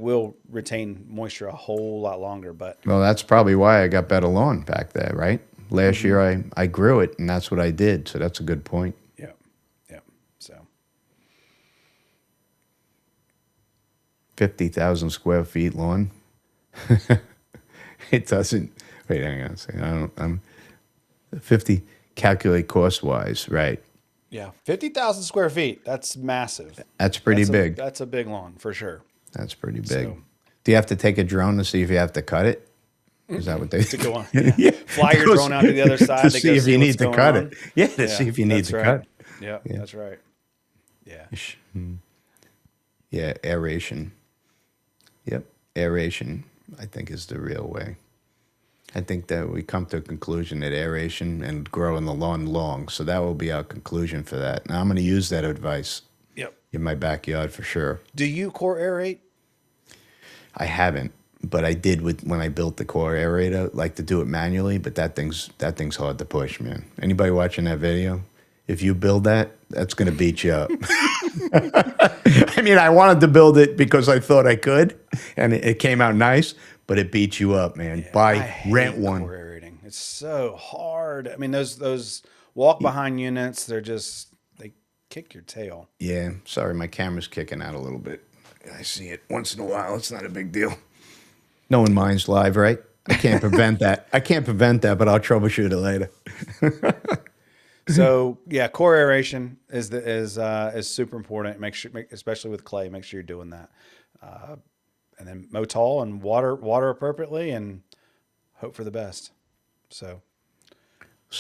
will retain moisture a whole lot longer. But Well, that's probably why I got better lawn back there, right? Last year I grew it, and that's what I did. So that's a good point. yeah, yeah. So 50,000 square feet lawn. It doesn't. Wait, hang on a second. I'm 50 calculate cost wise, right? yeah, 50,000 square feet. That's massive. That's pretty big. That's a big lawn for sure. That's pretty big. So- Do you have to take a drone to see if you have to cut it? Is that what they To go on, yeah. Fly your drone out to the other side to to see go if you what's need to going cut on. it? Yeah, to see if you need that's to right. cut it. Yeah, that's right. Yeah. Yeah, aeration. Yep, aeration, I think, is the real way. I think that we come to a conclusion that aeration and growing the lawn long. So that will be our conclusion for that. Now I'm going to use that advice Yep. in my backyard for sure. Do you core aerate? I haven't, but I did when I built the core aerator, like to do it manually. But that thing's hard to push, man. Anybody watching that video? If you build that, that's going to beat you up. I mean, I wanted to build it because I thought I could, and it came out nice, but it beats you up, man. I Rent hate one. core aerating. It's so hard. I mean, those walk behind units, they kick your tail. Yeah, sorry, my camera's kicking out a little bit. I see it once in a while. It's not a big deal. No one minds live, right? I can't prevent that. I can't prevent that, but I'll troubleshoot it later. So yeah, core aeration is super important. Especially with clay, make sure you're doing that. And then mow tall and water appropriately, and hope for the best. So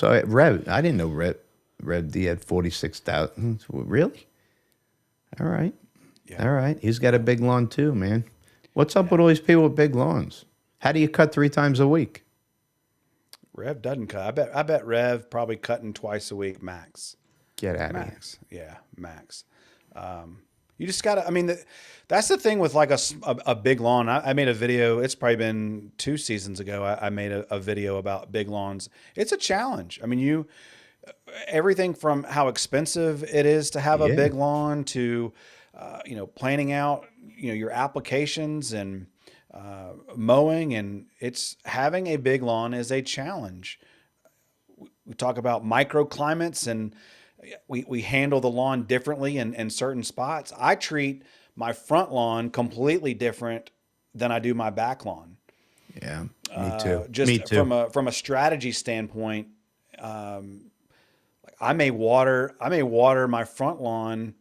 Rev, I didn't know Rev D had 46,000. Really? All right. Yeah. All right. He's got a big lawn too, man. What's up with all these people with big lawns? How do you cut 3 times a week? Rev doesn't cut. I bet Rev probably cutting twice a week max. Get out of here. Max. Yeah, max. You just gotta. I mean, that's the thing with like a big lawn. I made a video. It's probably been 2 seasons ago. I made a video about big lawns. It's a challenge. I mean, everything from how expensive it is to have a big lawn to, planning out, your applications and mowing, and having a big lawn is a challenge. We talk about microclimates, and we handle the lawn differently in certain spots. I treat my front lawn completely different than I do my back lawn. Yeah, me too. Just me too. from a strategy standpoint, I may water my front lawn,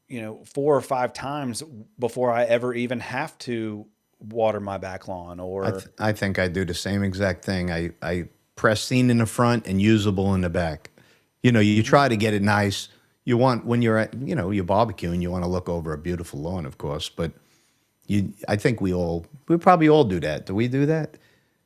4 or 5 times before I ever even have to water my back lawn. Or I think I do the same exact thing. I pristine in the front and usable in the back. You try to get it nice. You want, when you're at, you're barbecuing, you want to look over a beautiful lawn, of course. But I think we probably all do that. Do we do that?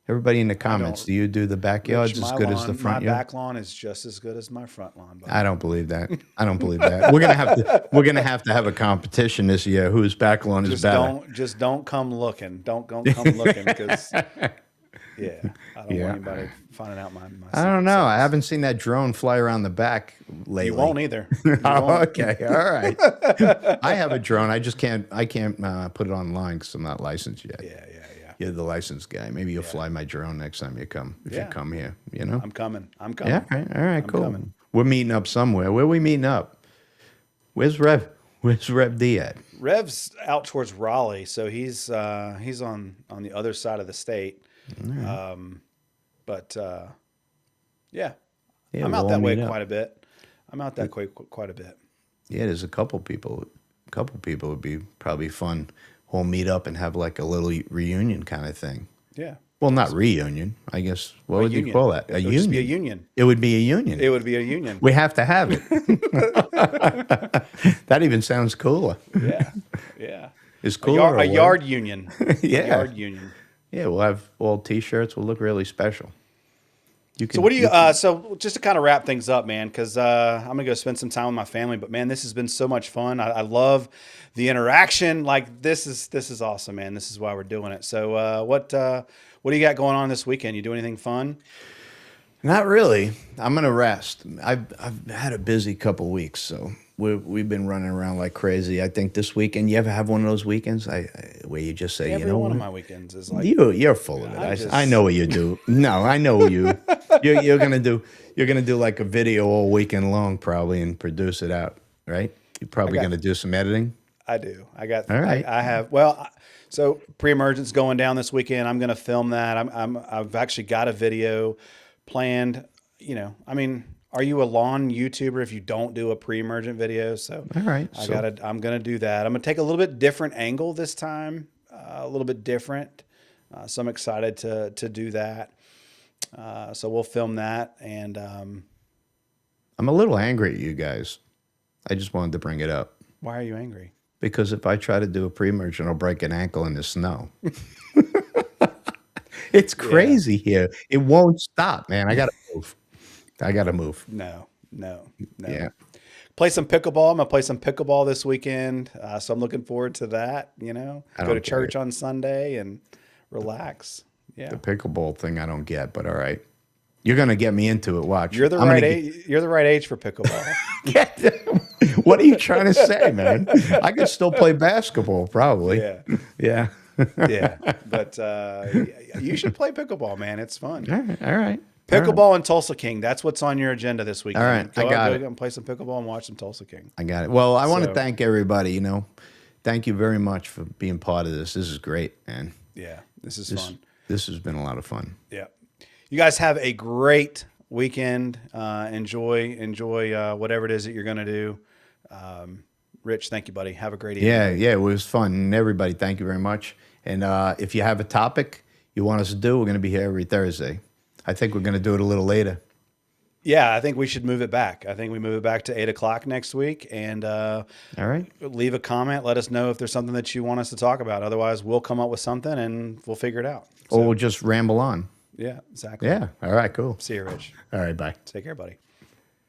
Everybody in the comments, do you do the backyards as good as the front yard? My back lawn is just as good as my front lawn. Buddy. I don't believe that. I don't believe that. We're gonna have to have a competition this year. Whose back lawn is better? Just don't come looking. Don't come looking because Yeah, I don't want Yeah. anybody finding out my I don't secret know. I sauce. haven't seen that drone fly around the back You lately. won't either. You Oh, won't. okay. All right. I have a drone. I just can't. I can't put it online because I'm not licensed yet. Yeah, yeah, yeah, You're the licensed guy. Maybe you'll yeah, fly my drone next time you come. If you yeah. come here, you know. I'm coming. I'm Yeah. coming. All right. I'm Cool. coming. We're meeting up somewhere. Where are we meeting up? Where's Rev? Where's Rev D at? Rev's out towards Raleigh, so he's on the other side of the state. But yeah, Yeah, I'm we'll out all that way meet up. quite a bit. I'm out that way quite a bit. Yeah, there's a couple people. A couple people would be probably fun. We'll meet up and have like a little reunion kind of thing. Yeah, Well, not reunion. I guess. What a would you union. call that? A It would union. just be a union. It would be a union. It would be a union. We have to have it. That even sounds cooler. Yeah, yeah. Is cooler A a yard union. Yeah. A yard union. Yeah, we'll have all T-shirts. We'll look really special. You can. So what do you? So just to kind of wrap things up, man, because I'm gonna go spend some time with my family. But man, this has been so much fun. I love the interaction. Like this is awesome, man. This is why we're doing it. So what do you got going on this weekend? You do anything fun? Not really. I'm gonna rest. I've had a busy couple weeks, so we've been running around like crazy. I think this weekend. You ever have one of those weekends where you just say, Every you know one what? of my weekends is like You're full of it. I know what you do. No, I know you. You're gonna do. You're gonna do like a video all weekend long, probably, and produce it out, right? You're probably got- gonna do some editing. I do. I got. All right. I have. Well, so pre-emergence going down this weekend. I'm going to film that. I've actually got a video planned. You know, I mean, are you a lawn YouTuber if you don't do a pre-emergent video? So All right. I'm gonna do that. I'm gonna take a little bit different angle this time. A little bit different. So I'm excited to do that. So we'll film that, and I'm a little angry at you guys. I just wanted to bring it up why are you angry? because if I try to do a pre-emergent, I'll break an ankle in the snow. It's crazy here. It won't stop, man. I gotta move. I gotta move. No. Yeah. Play some pickleball. I'm gonna play some pickleball this weekend, so I'm looking forward to that. You know, I go to don't get church it. on Sunday and relax. Yeah, The pickleball thing I don't get, but all right. You're gonna get me into it. Watch. you're the I'm right gonna age. You're the right age for pickleball. What are you trying to say, man? I could still play basketball, probably. Yeah, Yeah. yeah. But you should play pickleball, man. It's fun. All right. All right. Pickleball and Tulsa King. That's what's on your agenda this weekend. All right, I got it. Go and play some pickleball and watch some Tulsa King. I got it. Well, I want to So- thank everybody. You know, thank you very much for being part of this. This is great, man. Yeah, this is fun. This has been a lot of fun. Yeah. You guys have a great weekend. Enjoy whatever it is that you're going to do. Rich, thank you, buddy. Have a great evening. Yeah, it was fun. And everybody, thank you very much. And if you have a topic you want us to do, we're going to be here every Thursday. I think we're going to do it a little later. Yeah, I think we should move it back. I think we move it back to 8:00 next week, and All right. leave a comment. Let us know if there's something that you want us to talk about. Otherwise, we'll come up with something and we'll figure it out. Or we'll just ramble on. Yeah, exactly. Yeah. All right, cool. See you, Rich. All right, bye. Take care, buddy.